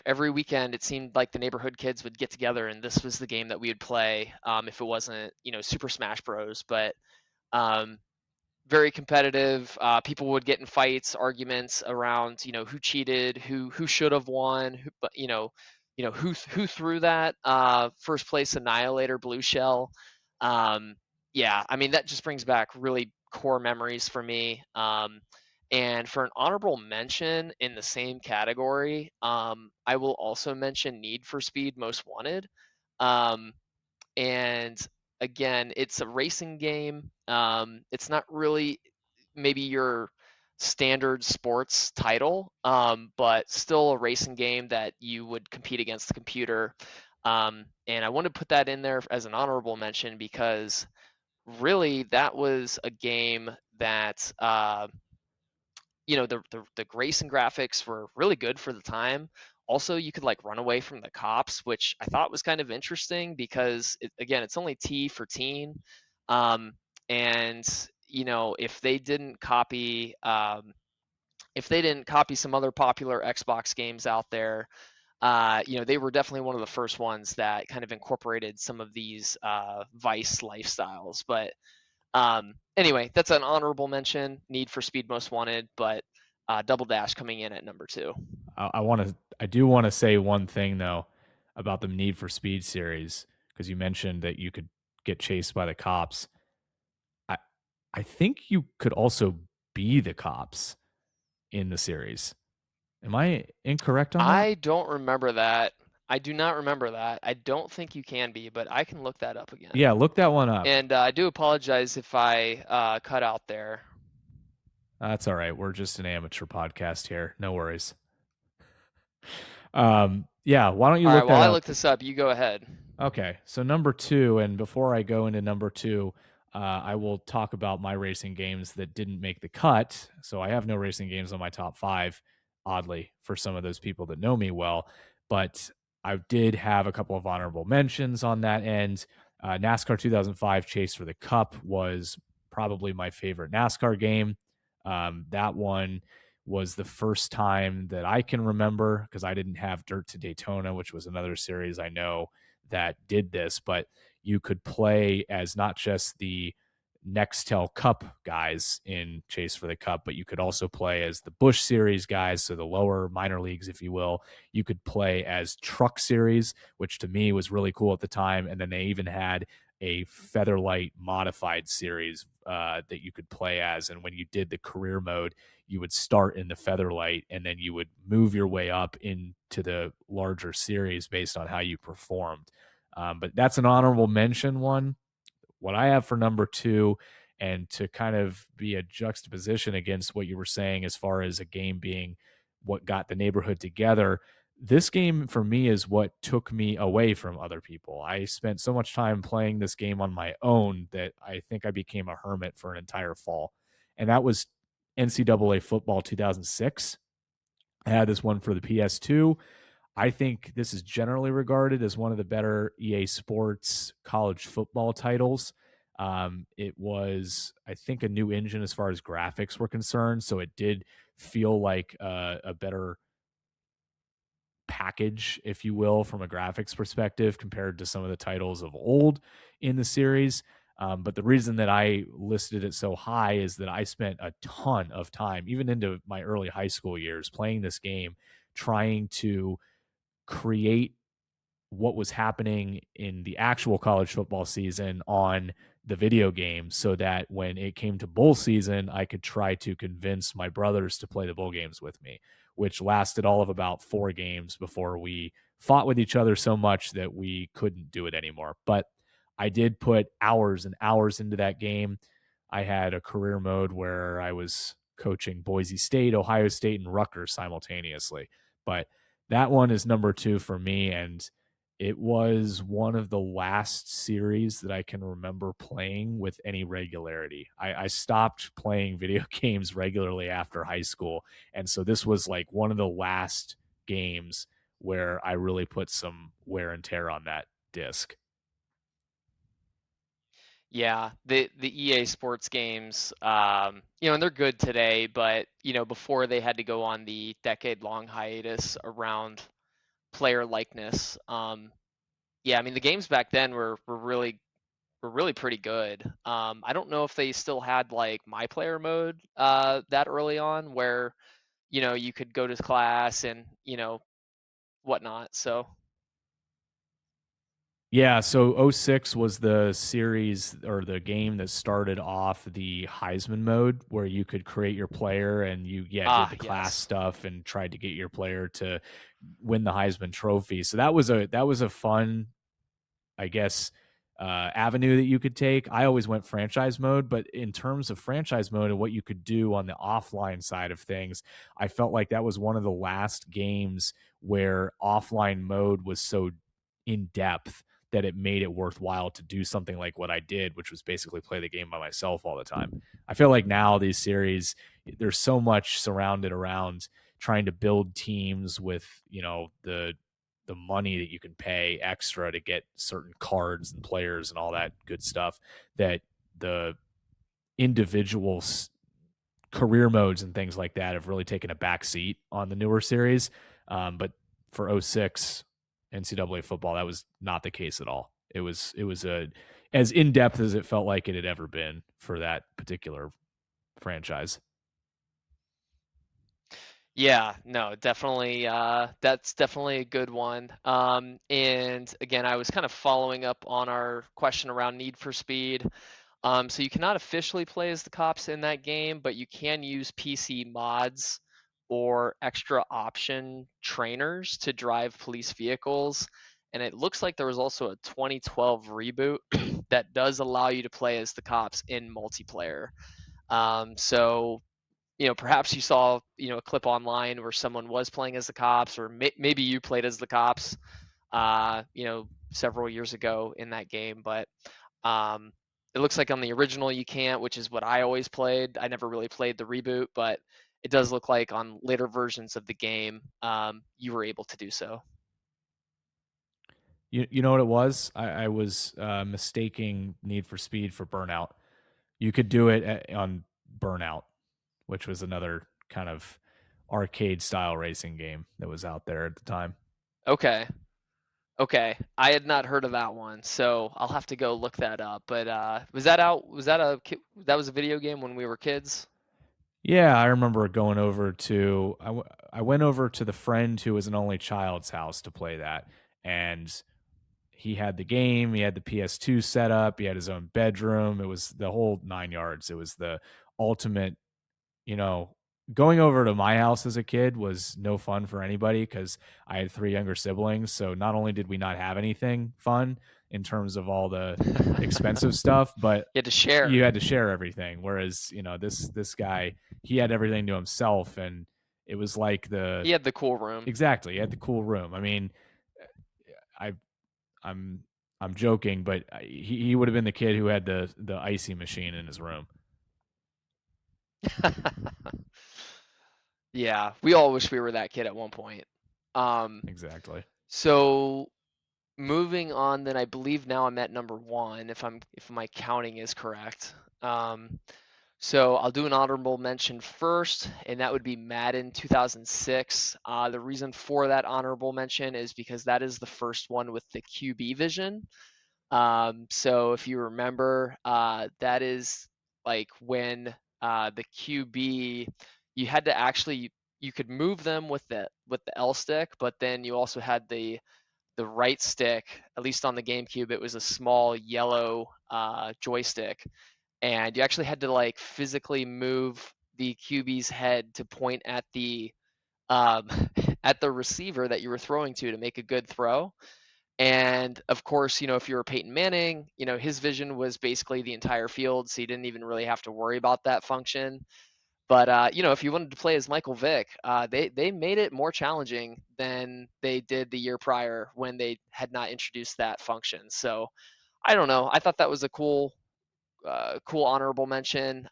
every weekend it seemed like the neighborhood kids would get together, and this was the game that we would play if it wasn't, Super Smash Bros. But um, very competitive. People would get in fights, arguments around, who cheated, who should have won, but who threw that first place annihilator blue shell. Um, yeah, I mean that just brings back really core memories for me. And for an honorable mention in the same category, I will also mention Need for Speed Most Wanted. Um, and again, it's a racing game. It's not really maybe your standard sports title, but still a racing game that you would compete against the computer. And I want to put that in there as an honorable mention because really that was a game that the grace and graphics were really good for the time. Also, you could like run away from the cops, which I thought was kind of interesting because again, it's only T for teen. um, and if they didn't copy some other popular Xbox games out there, they were definitely one of the first ones that kind of incorporated some of these vice lifestyles. But anyway, that's an honorable mention. Need for Speed Most Wanted, but Double Dash coming in at number two. I do want to say one thing though about the Need for Speed series because you mentioned that you could get chased by the cops. I I think you could also be the cops in the series. Am I incorrect on that? I don't remember that. I do not remember that. I don't think you can be, but I can look that up again. Yeah, look that one up. And I do apologize if I cut out there. That's all right. We're just an amateur podcast here. No worries. Yeah, why don't you All right, look while that I up? look this up, you go ahead. Okay, so number two, and before I go into number two, I will talk about my racing games that didn't make the cut. So I have no racing games on my top five, oddly, for some of those people that know me well. But I did have a couple of honorable mentions on that end. NASCAR 2005 Chase for the Cup was probably my favorite NASCAR game. That one was the first time that I can remember because I didn't have Dirt to Daytona, which was another series I know that did this, but you could play as not just the Nextel Cup guys in Chase for the Cup, but you could also play as the Busch Series guys, so the lower minor leagues, if you will. You could play as Truck Series, which to me was really cool at the time. And then they even had a Featherlight modified series that you could play as. And when you did the career mode, you would start in the Featherlight and then you would move your way up into the larger series based on how you performed. But that's an honorable mention one. What I have for number two, and to kind of be a juxtaposition against what you were saying as far as a game being what got the neighborhood together, this game for me is what took me away from other people. I spent so much time playing this game on my own that I think I became a hermit for an entire fall. And that was NCAA football 2006. I had this one for the PS2. I think this is generally regarded as one of the better EA Sports college football titles. It was, I think, a new engine as far as graphics were concerned, so it did feel like a better package, if you will, from a graphics perspective compared to some of the titles of old in the series. But the reason that I listed it so high is that I spent a ton of time, even into my early high school years, playing this game, trying to create what was happening in the actual college football season on the video game so that when it came to bowl season, I could try to convince my brothers to play the bowl games with me, which lasted all of about 4 games before we fought with each other so much that we couldn't do it anymore. But I did put hours and hours into that game. I had a career mode where I was coaching Boise State, Ohio State, and Rutgers simultaneously. But that one is number two for me. And it was one of the last series that I can remember playing with any regularity. I stopped playing video games regularly after high school. And so this was like one of the last games where I really put some wear and tear on that disc. Yeah, the EA Sports games, and they're good today, but before they had to go on the decade-long hiatus around player likeness, yeah, I mean the games back then were really pretty good. I don't know if they still had like my player mode that early on, where you could go to class and whatnot. So Yeah, so '06 was the series or the game that started off the Heisman mode where you could create your player and you did the class yes. stuff and tried to get your player to win the Heisman trophy. So that was a fun, I guess, avenue that you could take. I always went franchise mode, but in terms of franchise mode and what you could do on the offline side of things, I felt like that was one of the last games where offline mode was so in depth that it made it worthwhile to do something like what I did, which was basically play the game by myself all the time. I feel like now these series, there's so much surrounded around trying to build teams with, the money that you can pay extra to get certain cards and players and all that good stuff, that the individual career modes and things like that have really taken a back seat on the newer series. But for '06 NCAA football, that was not the case at all. It was a as in depth as it felt like it had ever been for that particular franchise. Yeah, no, definitely. That's definitely a good one. And again, I was kind of following up on our question around Need for Speed. So you cannot officially play as the cops in that game, but you can use PC mods or extra option trainers to drive police vehicles. And it looks like there was also a 2012 reboot that does allow you to play as the cops in multiplayer. So perhaps you saw, a clip online where someone was playing as the cops, or maybe you played as the cops, several years ago in that game. But um, it looks like on the original you can't, which is what I always played. I never really played the reboot, but it does look like on later versions of the game, you were able to do so. You know what it was? I was mistaking Need for Speed for Burnout. You could do it on Burnout, which was another kind of arcade style racing game that was out there at the time. Okay. Okay, I had not heard of that one, so I'll have to go look that up. But was that out? That was a video game when we were kids? Yeah, I remember going over to I went over to the friend who was an only child's house to play that, and he had the game, he had the PS2 set up, he had his own bedroom. It was the whole nine yards. It was the ultimate, you know, going over to my house as a kid was no fun for anybody because I had three younger siblings. So not only did we not have anything fun in terms of all the expensive stuff, but You had to share. you had to share everything. Whereas, this guy, he had everything to himself, and it was like He had the cool room. exactly, he had the cool room. I mean, I I'm I'm joking, but he would have been the kid who had the icy machine in his room. Yeah, we all wish we were that kid at one point. Um, Exactly. so moving on, then I believe now I'm at number one, if my counting is correct. So I'll do an honorable mention first, and that would be Madden 2006. The reason for that honorable mention is because that is the first one with the QB vision. So if you remember, that is like when the QB, you had to actually, you could move them with the L stick, but then you also had the right stick. At least on the GameCube, it was a small yellow joystick, and you actually had to like physically move the QB's head to point at the um, at the receiver that you were throwing to make a good throw. And of course, if you were Peyton Manning, his vision was basically the entire field, so you didn't even really have to worry about that function. But if you wanted to play as Michael Vick, they made it more challenging than they did the year prior when they had not introduced that function. So I don't know. I thought that was a cool honorable mention.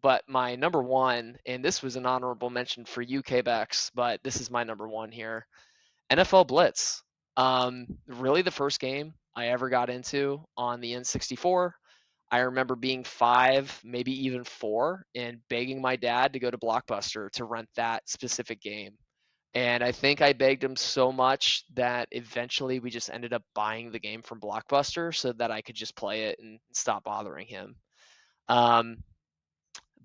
But my number one, and this was an honorable mention for you, Bex, but this is my number one here. NFL Blitz. Really the first game I ever got into on the N64. I remember being 5, maybe even 4, and begging my dad to go to Blockbuster to rent that specific game. And I think I begged him so much that eventually we just ended up buying the game from Blockbuster so that I could just play it and stop bothering him. Um,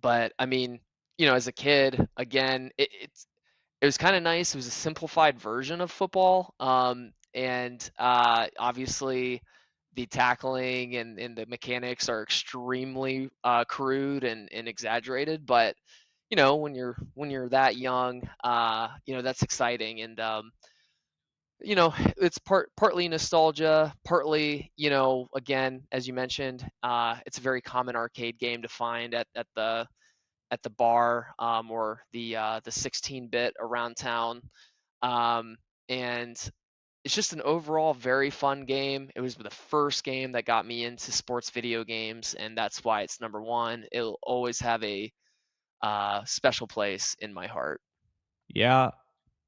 but I mean, as a kid, again, it was kind of nice. It was a simplified version of football, and obviously the tackling and the mechanics are extremely crude and exaggerated. But when you're that young, that's exciting, and it's partly nostalgia, partly again, as you mentioned, it's a very common arcade game to find at the bar, or the 16-bit around town, um, and it's just an overall very fun game. It was the first game that got me into sports video games, and that's why it's number one. It'll always have a special place in my heart. Yeah,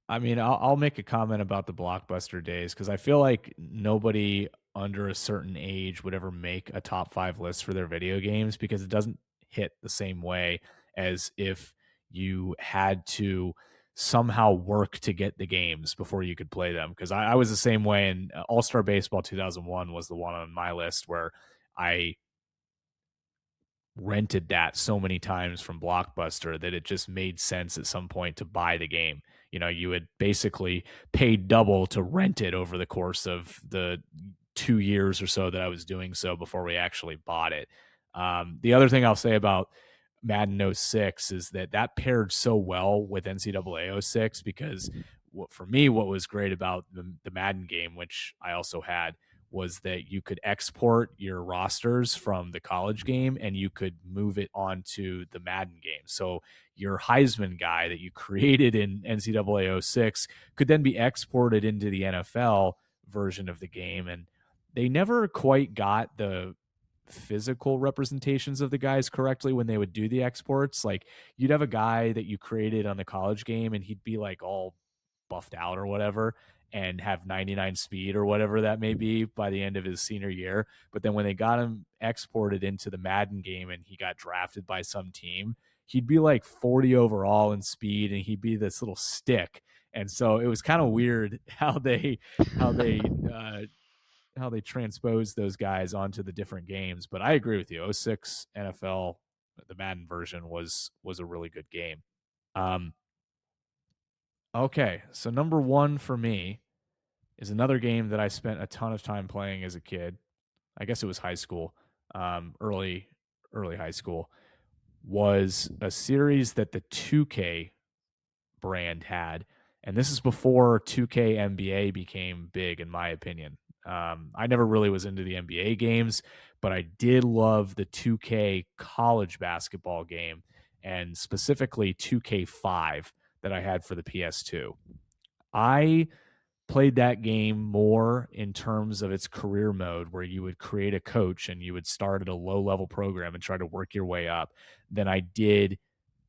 I mean, I'll make a comment about the Blockbuster days because I feel like nobody under a certain age would ever make a top 5 list for their video games because it doesn't hit the same way as if you had to somehow work to get the games before you could play them. Because I was the same way, and All Star Baseball 2001 was the one on my list where I rented that so many times from Blockbuster that it just made sense at some point to buy the game. You had basically paid double to rent it over the course of the 2 years or so that I was doing so before we actually bought it. The other thing I'll say about Madden '06 is that paired so well with NCAA '06 because for me, what was great about the Madden game, which I also had, was that you could export your rosters from the college game and you could move it onto the Madden game. So your Heisman guy that you created in NCAA '06 could then be exported into the NFL version of the game. And they never quite got the physical representations of the guys correctly when they would do the exports. Like you'd have a guy that you created on the college game and he'd be like all buffed out or whatever and have 99 speed or whatever that may be by the end of his senior year. But then when they got him exported into the Madden game and he got drafted by some team, he'd be like 40 overall in speed and he'd be this little stick. And so it was kind of weird how they how they transpose those guys onto the different games. But I agree with you. '06 NFL, the Madden version was a really good game. Um, okay, so number one for me is another game that I spent a ton of time playing as a kid. I guess it was high school, early high school. Was a series that the 2K brand had, and this is before 2K NBA became big, in my opinion. I never really was into the NBA games, but I did love the 2K college basketball game, and specifically 2K5 that I had for the PS2. I played that game more in terms of its career mode, where you would create a coach and you would start at a low level program and try to work your way up, than I did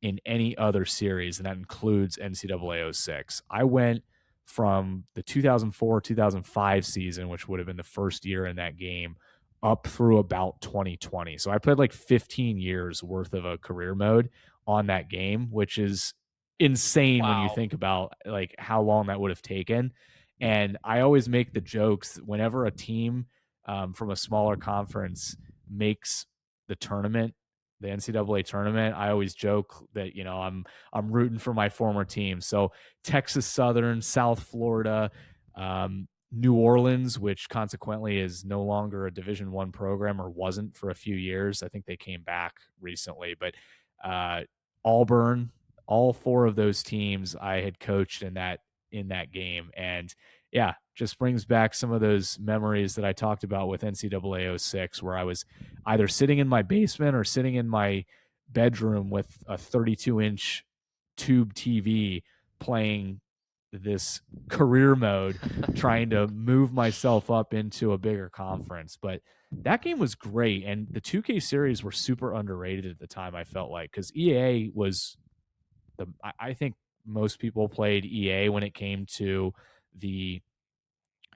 in any other series, and that includes NCAA '06. I went from the 2004 2005 season, which would have been the first year in that game, up through about 2020. So I played like 15 years worth of a career mode on that game, which is insane when you Wow. think about like how long that would have taken. And I always make the jokes whenever a team from a smaller conference makes the tournament, the NCAA tournament. I always joke that I'm rooting for my former team. So Texas Southern, South Florida, New Orleans, which consequently is no longer a Division One program or wasn't for a few years. I think they came back recently, but uh, Auburn, all four of those teams I had coached in that game. And yeah, just brings back some of those memories that I talked about with NCAA '06, where I was either sitting in my basement or sitting in my bedroom with a 32-inch tube TV playing this career mode, trying to move myself up into a bigger conference. But that game was great. And the 2K series were super underrated at the time, I felt like, because EA was I think most people played EA when it came to the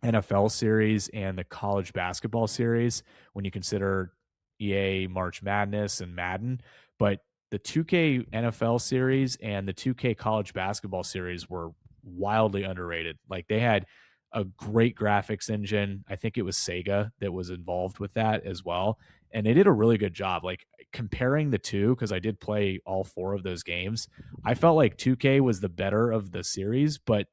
NFL series and the college basketball series when you consider EA March Madness and Madden. But the 2K NFL series and the 2K college basketball series were wildly underrated. Like they had a great graphics engine. I think it was Sega that was involved with that as well. And they did a really good job. Like comparing the two, because I did play all four of those games, I felt like 2K was the better of the series, but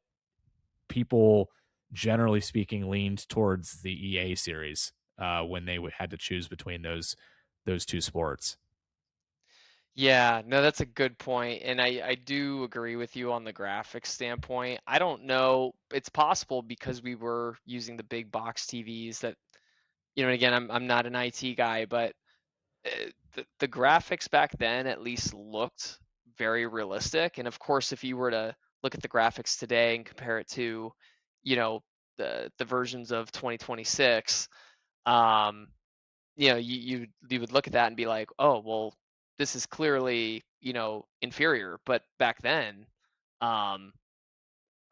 people generally speaking leaned towards the EA series when they had to choose between those two sports. Yeah, no, that's a good point, and I do agree with you on the graphics standpoint. I don't know, it's possible because we were using the big box TVs that, and again, I'm not an IT guy, but the graphics back then at least looked very realistic. And of course, if you were to look at the graphics today and compare it to, you know, the versions of 2026, um, you would look at that and be like, oh, well, this is clearly, inferior. But back then, um,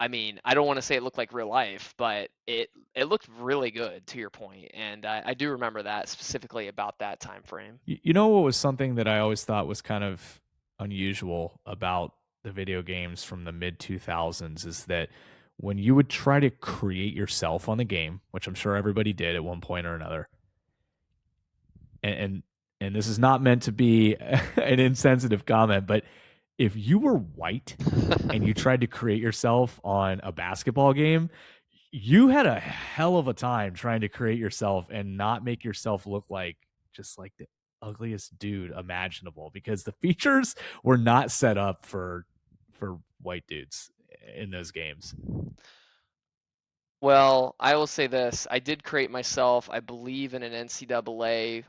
I mean, I don't want to say it looked like real life, but it looked really good to your point, and I do remember that specifically about that time frame. You know what was something that I always thought was kind of unusual about the video games from the mid 2000s is that when you would try to create yourself on the game, which I'm sure everybody did at one point or another, and and this is not meant to be an insensitive comment, but if you were white and you tried to create yourself on a basketball game, you had a hell of a time trying to create yourself and not make yourself look like just like the ugliest dude imaginable because the features were not set up for white dudes in those games. Well, I will say this. I did create myself, I believe, in an NCAA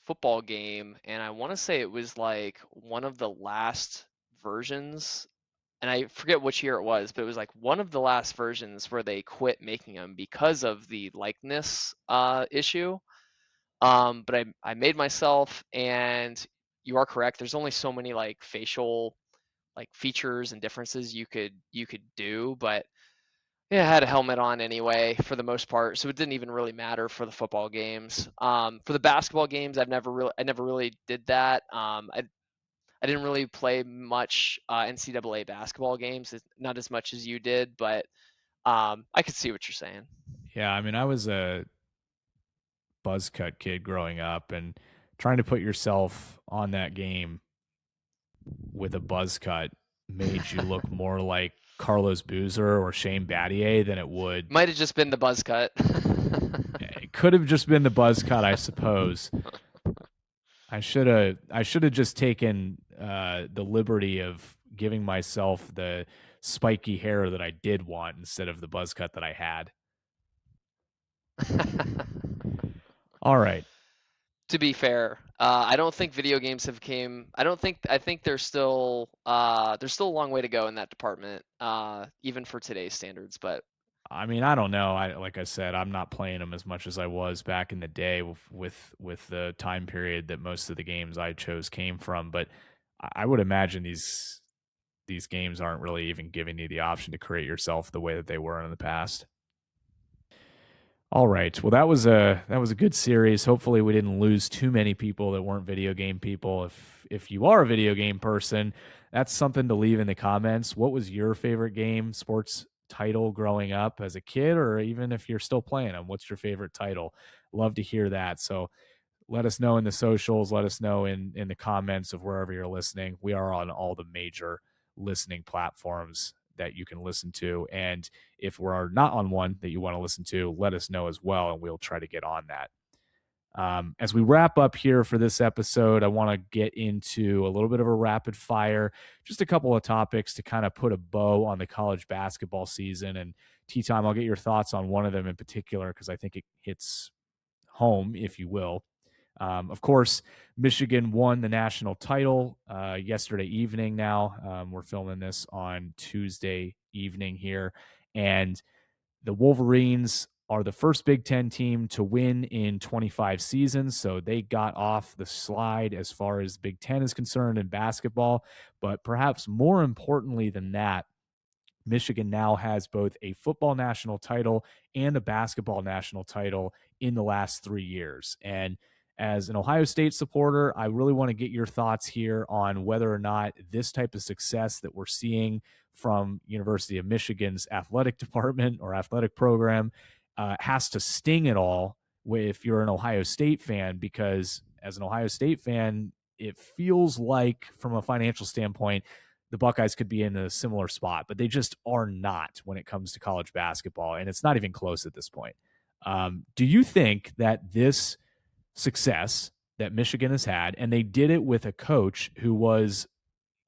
football game, and I want to say it was like one of the last versions, and I forget which year it was, but it was like one of the last versions where they quit making them because of the likeness issue. But I made myself, and you are correct. There's only so many like facial like features and differences you could do, but yeah, I had a helmet on anyway for the most part, so it didn't even really matter for the football games. For the basketball games, I never really did that. I didn't really play much NCAA basketball games, not as much as you did, but I could see what you're saying. Yeah, I mean, I was a buzz cut kid growing up, and trying to put yourself on that game with a buzz cut made you look more like Carlos Boozer or Shane Battier than it would. Might have just been the buzz cut. It could have just been the buzz cut, I suppose. I should have just taken the liberty of giving myself the spiky hair that I did want instead of the buzz cut that I had. All right. To be fair, I don't think video games have came. I think there's still a long way to go in that department, even for today's standards. But I mean, I don't know. I like I said, I'm not playing them as much as I was back in the day with the time period that most of the games I chose came from. But I would imagine these games aren't really even giving you the option to create yourself the way that they were in the past. All right. Well, that was a good series. Hopefully, we didn't lose too many people that weren't video game people. If you are a video game person, that's something to leave in the comments. What was your favorite game, sports title growing up as a kid, or even if you're still playing them? What's your favorite title? Love to hear that. So let us know in the socials. Let us know in the comments of wherever you're listening. We are on all the major listening platforms that you can listen to. And if we're not on one that you want to listen to, let us know as well, and we'll try to get on that. As we wrap up here for this episode, I want to get into a little bit of a rapid fire, just a couple of topics to kind of put a bow on the college basketball season. And T-Time, I'll get your thoughts on one of them in particular because I think it hits home, if you will. Of course, Michigan won the national title yesterday evening. Now we're filming this on Tuesday evening here, and the Wolverines are the first Big Ten team to win in 25 seasons. So they got off the slide as far as Big Ten is concerned in basketball. But perhaps more importantly than that, Michigan now has both a football national title and a basketball national title in the last 3 years. And as an Ohio State supporter, I really want to get your thoughts here on whether or not this type of success that we're seeing from University of Michigan's athletic department or athletic program has to sting at all if you're an Ohio State fan, because as an Ohio State fan, it feels like from a financial standpoint, the Buckeyes could be in a similar spot, but they just are not when it comes to college basketball, and it's not even close at this point. Do you think that this success that Michigan has had, and they did it with a coach who was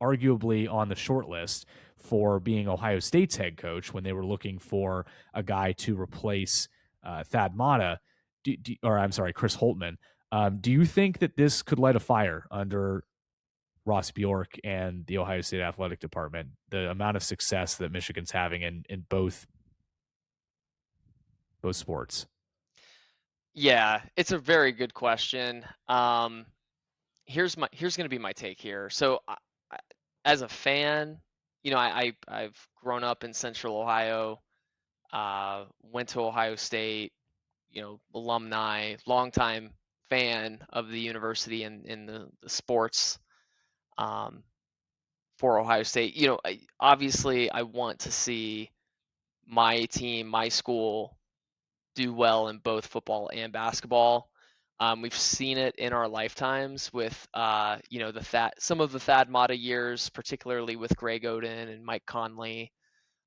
arguably on the short list for being Ohio State's head coach when they were looking for a guy to replace Thad Matta, or I'm sorry, Chris Holtman. Do you think that this could light a fire under Ross Bjork and the Ohio State Athletic Department, the amount of success that Michigan's having in both sports? Yeah, it's a very good question. Here's going to be my take here. So, I, as a fan, I've grown up in Central Ohio, went to Ohio State, alumni, longtime fan of the university and in the sports um, for Ohio State. Obviously, I want to see my team, my school, do well in both football and basketball. We've seen it in our lifetimes with, some of the Thad Matta years, particularly with Greg Oden and Mike Conley.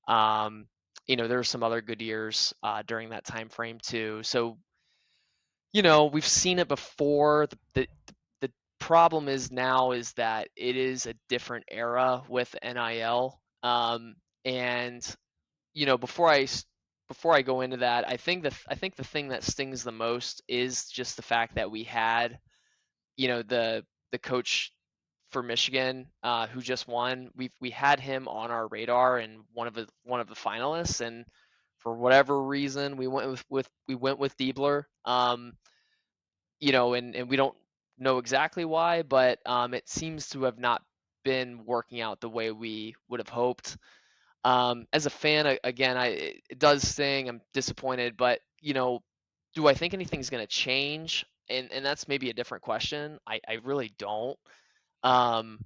Um, there were some other good years during that time frame too. So, we've seen it before. The problem is now is that it is a different era with NIL. And before I go into that, I think the thing that stings the most is just the fact that we had, the coach for Michigan who just won. We had him on our radar and one of the finalists, and for whatever reason we went with Diebler. And we don't know exactly why, but it seems to have not been working out the way we would have hoped. As a fan, again, it does sting. I'm disappointed, but do I think anything's going to change? And that's maybe a different question. I really don't. Um,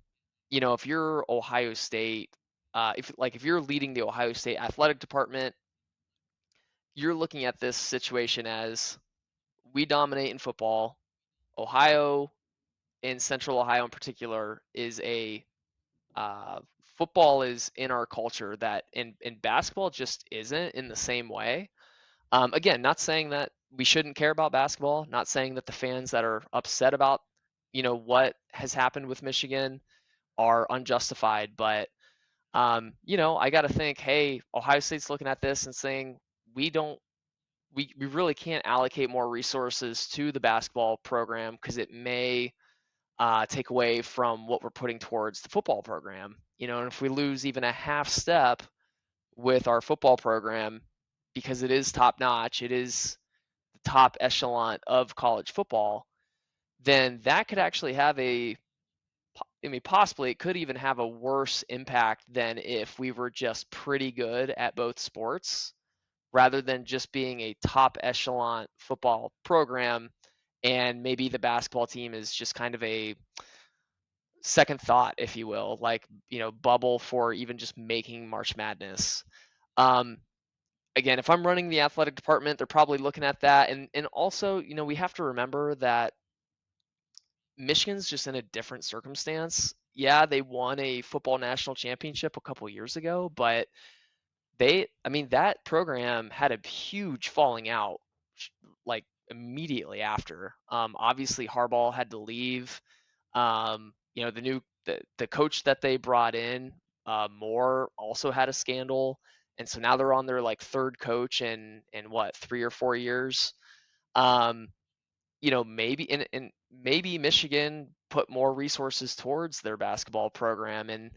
if you're Ohio State, if you're leading the Ohio State athletic department, you're looking at this situation as we dominate in football. Ohio, in Central Ohio in particular, is a uh, football is in our culture that in basketball just isn't in the same way. Again, not saying that we shouldn't care about basketball, not saying that the fans that are upset about, what has happened with Michigan are unjustified, but I got to think, hey, Ohio State's looking at this and saying we don't we really can't allocate more resources to the basketball program because it may take away from what we're putting towards the football program. And if we lose even a half step with our football program, because it is top notch, it is the top echelon of college football, then that could actually have possibly it could even have a worse impact than if we were just pretty good at both sports rather than just being a top echelon football program. And maybe the basketball team is just kind of a second thought, if you will, like, bubble for even just making March Madness. Um, Again, if I'm running the athletic department, they're probably looking at that. And also, we have to remember that Michigan's just in a different circumstance. Yeah, they won a football national championship a couple years ago, but that program had a huge falling out like immediately after. Obviously, Harbaugh had to leave. The coach that they brought in, Moore, also had a scandal, and so now they're on their like third coach in what 3 or 4 years. Maybe maybe Michigan put more resources towards their basketball program. And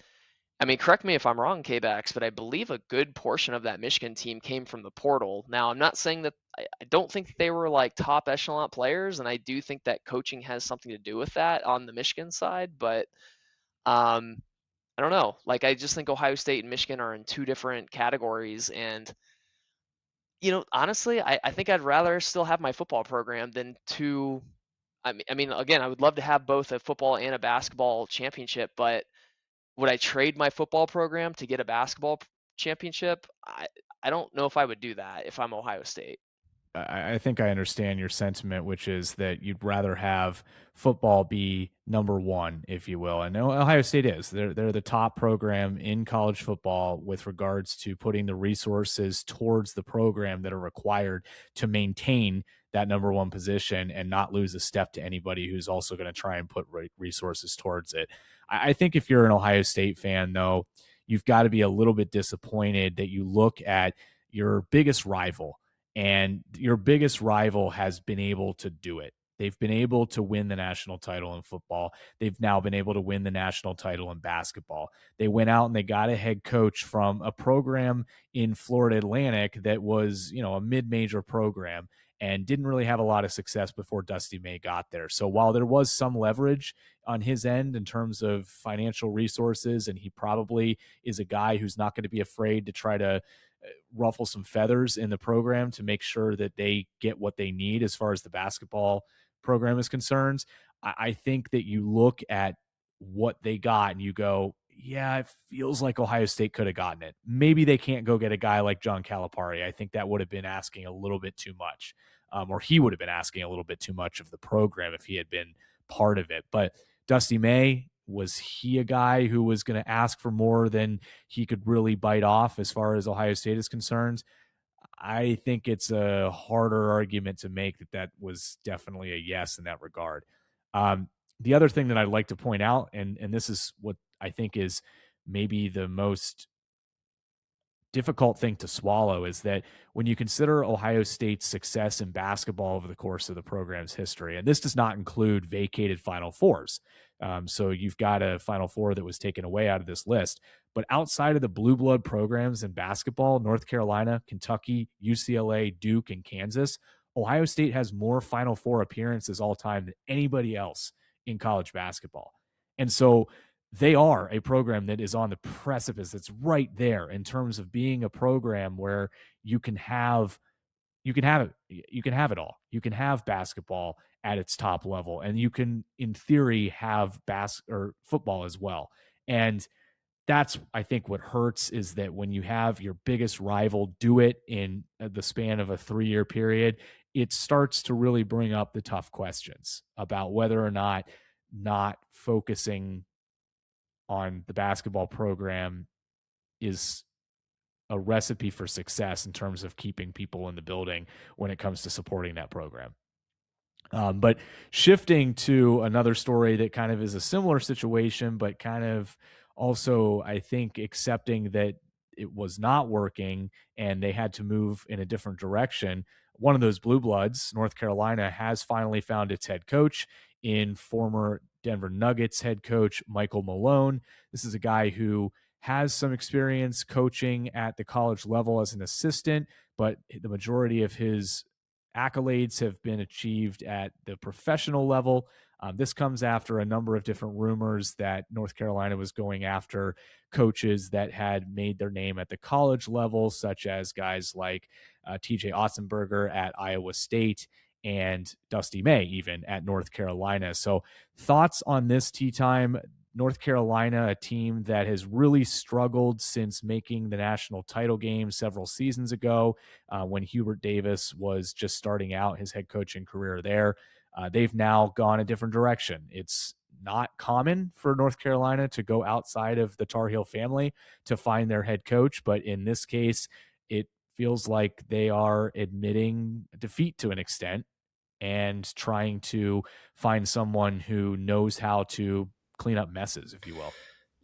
I mean, correct me if I'm wrong, K-Bax, but I believe a good portion of that Michigan team came from the portal. Now, I'm not saying that I don't think they were like top echelon players, and I do think that coaching has something to do with that on the Michigan side, but um, I don't know. Like, I just think Ohio State and Michigan are in two different categories, and honestly, I think I'd rather still have my football program than two. I mean, again, I would love to have both a football and a basketball championship, but would I trade my football program to get a basketball championship? I don't know if I would do that if I'm Ohio State. I think I understand your sentiment, which is that you'd rather have football be number one, if you will. And Ohio State is. They're the top program in college football with regards to putting the resources towards the program that are required to maintain that number one position and not lose a step to anybody who's also going to try and put resources towards it. I think if you're an Ohio State fan, though, you've got to be a little bit disappointed that you look at your biggest rival, and your biggest rival has been able to do it. They've been able to win the national title in football. They've now been able to win the national title in basketball. They went out and they got a head coach from a program in Florida Atlantic that was, a mid-major program and didn't really have a lot of success before Dusty May got there. So while there was some leverage on his end in terms of financial resources, and he probably is a guy who's not going to be afraid to try to ruffle some feathers in the program to make sure that they get what they need as far as the basketball program is concerned. I think that you look at what they got and you go, yeah, it feels like Ohio State could have gotten it. Maybe they can't go get a guy like John Calipari. I think that would have been asking a little bit too much, or he would have been asking a little bit too much of the program if he had been part of it. But Dusty May, was he a guy who was going to ask for more than he could really bite off as far as Ohio State is concerned? I think it's a harder argument to make that was definitely a yes in that regard. The other thing that I'd like to point out, and this is what I think is maybe the most difficult thing to swallow, is that when you consider Ohio State's success in basketball over the course of the program's history, and this does not include vacated Final Fours. So you've got a Final Four that was taken away out of this list. But outside of the blue blood programs in basketball, North Carolina, Kentucky, UCLA, Duke, and Kansas, Ohio State has more Final Four appearances all time than anybody else in college basketball. And so they are a program that is on the precipice. That's right there in terms of being a program where you can have it all. You can have basketball at its top level, and you can, in theory, have or football as well. And that's, I think, what hurts is that when you have your biggest rival do it in the span of a 3-year period, it starts to really bring up the tough questions about whether or not focusing on the basketball program is a recipe for success in terms of keeping people in the building when it comes to supporting that program. But shifting to another story that kind of is a similar situation, but kind of also, I think, accepting that it was not working and they had to move in a different direction. One of those blue bloods, North Carolina, has finally found its head coach in former Denver Nuggets head coach Michael Malone. This is a guy who has some experience coaching at the college level as an assistant, but the majority of his accolades have been achieved at the professional level. This comes after a number of different rumors that North Carolina was going after coaches that had made their name at the college level, such as guys like TJ Otzenberger at Iowa State and Dusty May, even at North Carolina. So, thoughts on this tea time? North Carolina, a team that has really struggled since making the national title game several seasons ago, when Hubert Davis was just starting out his head coaching career there. They've now gone a different direction. It's not common for North Carolina to go outside of the Tar Heel family to find their head coach, but in this case, it feels like they are admitting defeat to an extent and trying to find someone who knows how to clean up messes, if you will.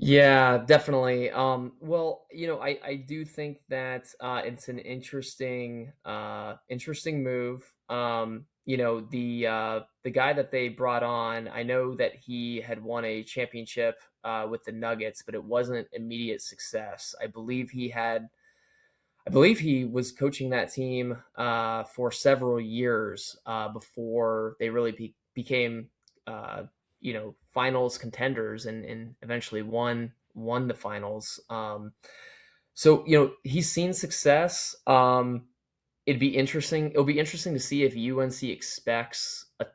Yeah, definitely. Well, I do think that it's an interesting move. The guy that they brought on, I know that he had won a championship with the Nuggets, but it wasn't immediate success. I believe he was coaching that team for several years before they really became, finals contenders and eventually won the finals. So he's seen success. It'll be interesting to see if UNC expects a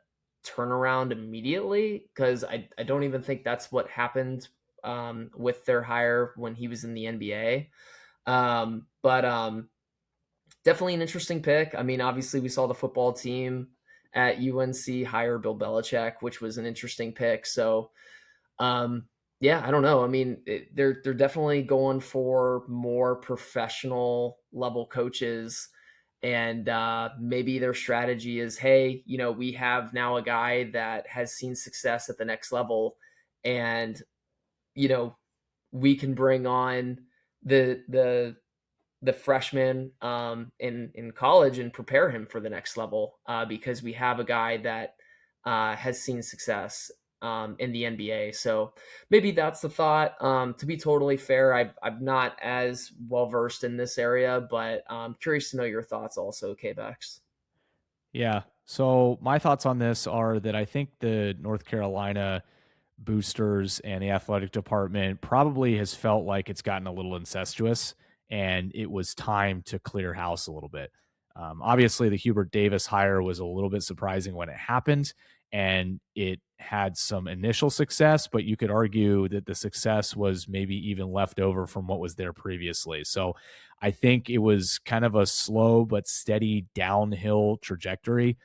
turnaround immediately because I don't even think that's what happened with their hire when he was in the NBA. But definitely an interesting pick. I mean, obviously, we saw the football team at UNC hire Bill Belichick, which was an interesting pick. So, um, yeah, I don't know. I mean, they're definitely going for more professional level coaches, and maybe their strategy is, hey, we have now a guy that has seen success at the next level, and you know, we can bring on the freshman in college and prepare him for the next level because we have a guy that has seen success in the NBA. So maybe that's the thought. To be totally fair, I'm not as well versed in this area, but I'm curious to know your thoughts also, KBEX. Yeah. So my thoughts on this are that I think the North Carolina boosters and the athletic department probably has felt like it's gotten a little incestuous and it was time to clear house a little bit. Obviously, the Hubert Davis hire was a little bit surprising when it happened and it had some initial success, but you could argue that the success was maybe even left over from what was there previously. So I think it was kind of a slow but steady downhill trajectory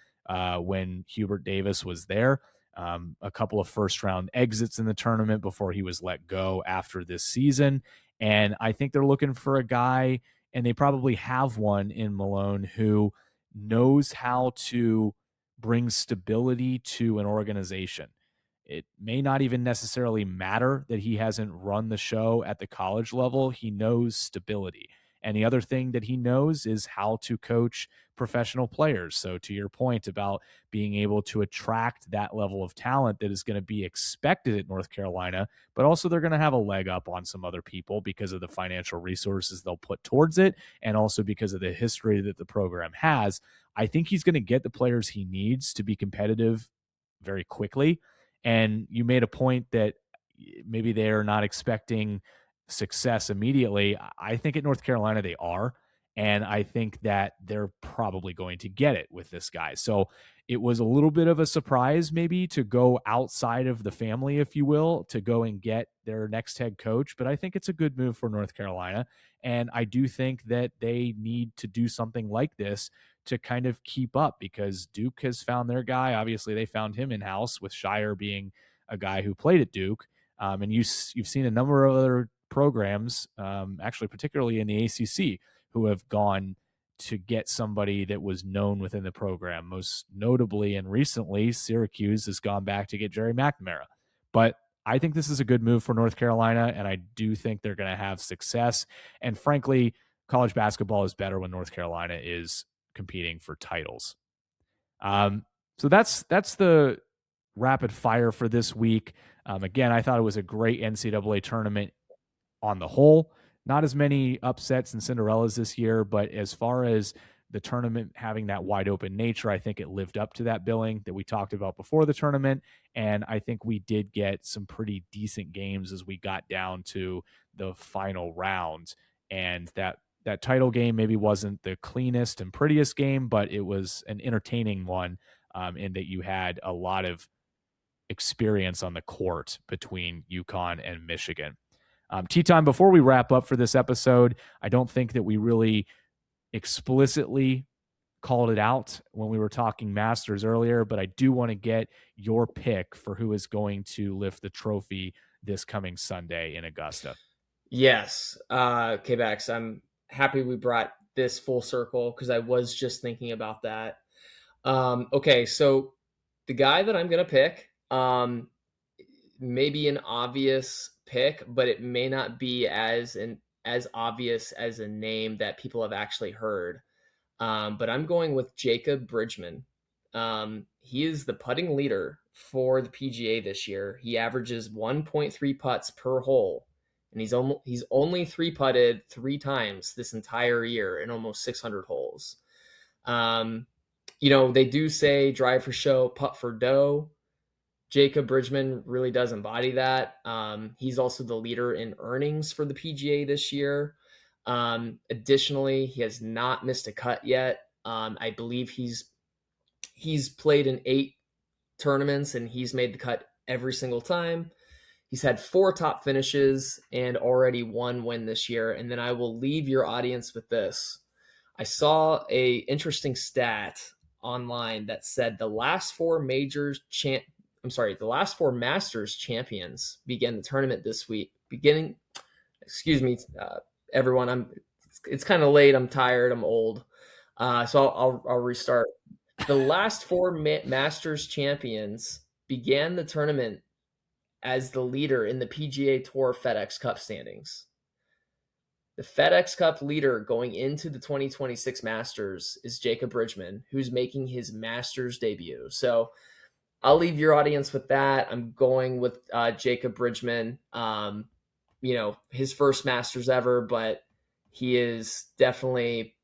when Hubert Davis was there. A couple of first round exits in the tournament before he was let go after this season. And I think they're looking for a guy, and they probably have one in Malone who knows how to bring stability to an organization. It may not even necessarily matter that he hasn't run the show at the college level. He knows stability. And the other thing that he knows is how to coach professional players. So, to your point about being able to attract that level of talent that is going to be expected at North Carolina, but also they're going to have a leg up on some other people because of the financial resources they'll put towards it and also because of the history that the program has. I think he's going to get the players he needs to be competitive very quickly. And you made a point that maybe they are not expecting success immediately. I think at North Carolina they are. And I think that they're probably going to get it with this guy. So it was a little bit of a surprise, maybe, to go outside of the family, if you will, to go and get their next head coach. But I think it's a good move for North Carolina. And I do think that they need to do something like this to kind of keep up because Duke has found their guy. Obviously, they found him in house with Shire being a guy who played at Duke. And you've seen a number of other programs, actually, particularly in the ACC, who have gone to get somebody that was known within the program. Most notably and recently, Syracuse has gone back to get Jerry McNamara. But I think this is a good move for North Carolina, and I do think they're going to have success. And frankly, college basketball is better when North Carolina is competing for titles. Um, so that's the rapid fire for this week. Again, I thought it was a great NCAA tournament on the whole. Not as many upsets and Cinderellas this year, but as far as the tournament having that wide open nature, I think it lived up to that billing that we talked about before the tournament. And I think we did get some pretty decent games as we got down to the final round. And that title game maybe wasn't the cleanest and prettiest game, but it was an entertaining one in that you had a lot of experience on the court between UConn and Michigan. Tea time, before we wrap up for this episode, I don't think that we really explicitly called it out when we were talking Masters earlier, but I do want to get your pick for who is going to lift the trophy this coming Sunday in Augusta. Yes, KBEX, I'm happy we brought this full circle because I was just thinking about that. Okay, so the guy that I'm gonna pick, maybe an obvious pick, but it may not be as obvious as a name that people have actually heard. But I'm going with Jacob Bridgman. He is the putting leader for the PGA this year. He averages 1.3 putts per hole, and he's only three putted 3 times this entire year in almost 600 holes. They do say drive for show, putt for dough. Jacob Bridgman really does embody that. He's also the leader in earnings for the PGA this year. Additionally, he has not missed a cut yet. I believe he's played in 8 tournaments and he's made the cut every single time. He's had 4 top finishes and already 1 win this year. And then I will leave your audience with this. I saw a interesting stat online that said the last 4 Masters champions began the tournament this week. Everyone, it's kind of late. I'm tired. I'm old. So I'll restart. The last 4 Masters champions began the tournament as the leader in the PGA Tour FedEx Cup standings. The FedEx Cup leader going into the 2026 Masters is Jacob Bridgman, who's making his Masters debut. So I'll leave your audience with that. I'm going with Jacob Bridgman. His first Masters ever, but he is definitely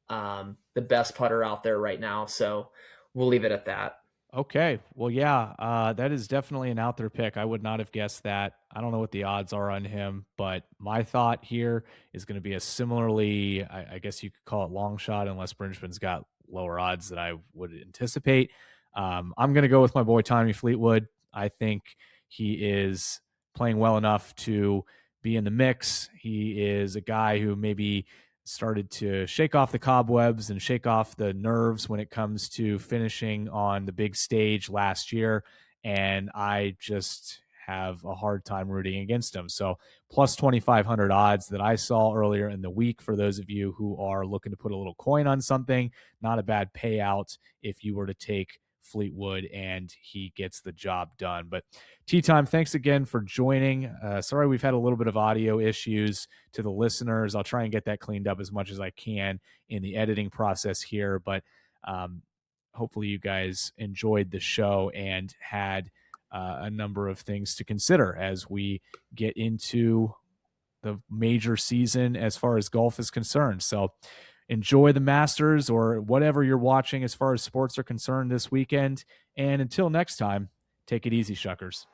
the best putter out there right now. So we'll leave it at that. Okay. Well, yeah, that is definitely an out there pick. I would not have guessed that. I don't know what the odds are on him, but my thought here is going to be a similarly, I guess you could call it long shot, unless Bridgman's got lower odds that I would anticipate. I'm going to go with my boy Tommy Fleetwood. I think he is playing well enough to be in the mix. He is a guy who maybe started to shake off the cobwebs and shake off the nerves when it comes to finishing on the big stage last year. And I just have a hard time rooting against him. So plus 2,500 odds that I saw earlier in the week for those of you who are looking to put a little coin on something, not a bad payout if you were to take Fleetwood and he gets the job done. But Tea Time, thanks again for joining. Sorry we've had a little bit of audio issues to the listeners. I'll try and get that cleaned up as much as I can in the editing process here, but hopefully you guys enjoyed the show and had a number of things to consider as we get into the major season as far as golf is concerned. So enjoy the Masters or whatever you're watching as far as sports are concerned this weekend. And until next time, take it easy, Shuckers.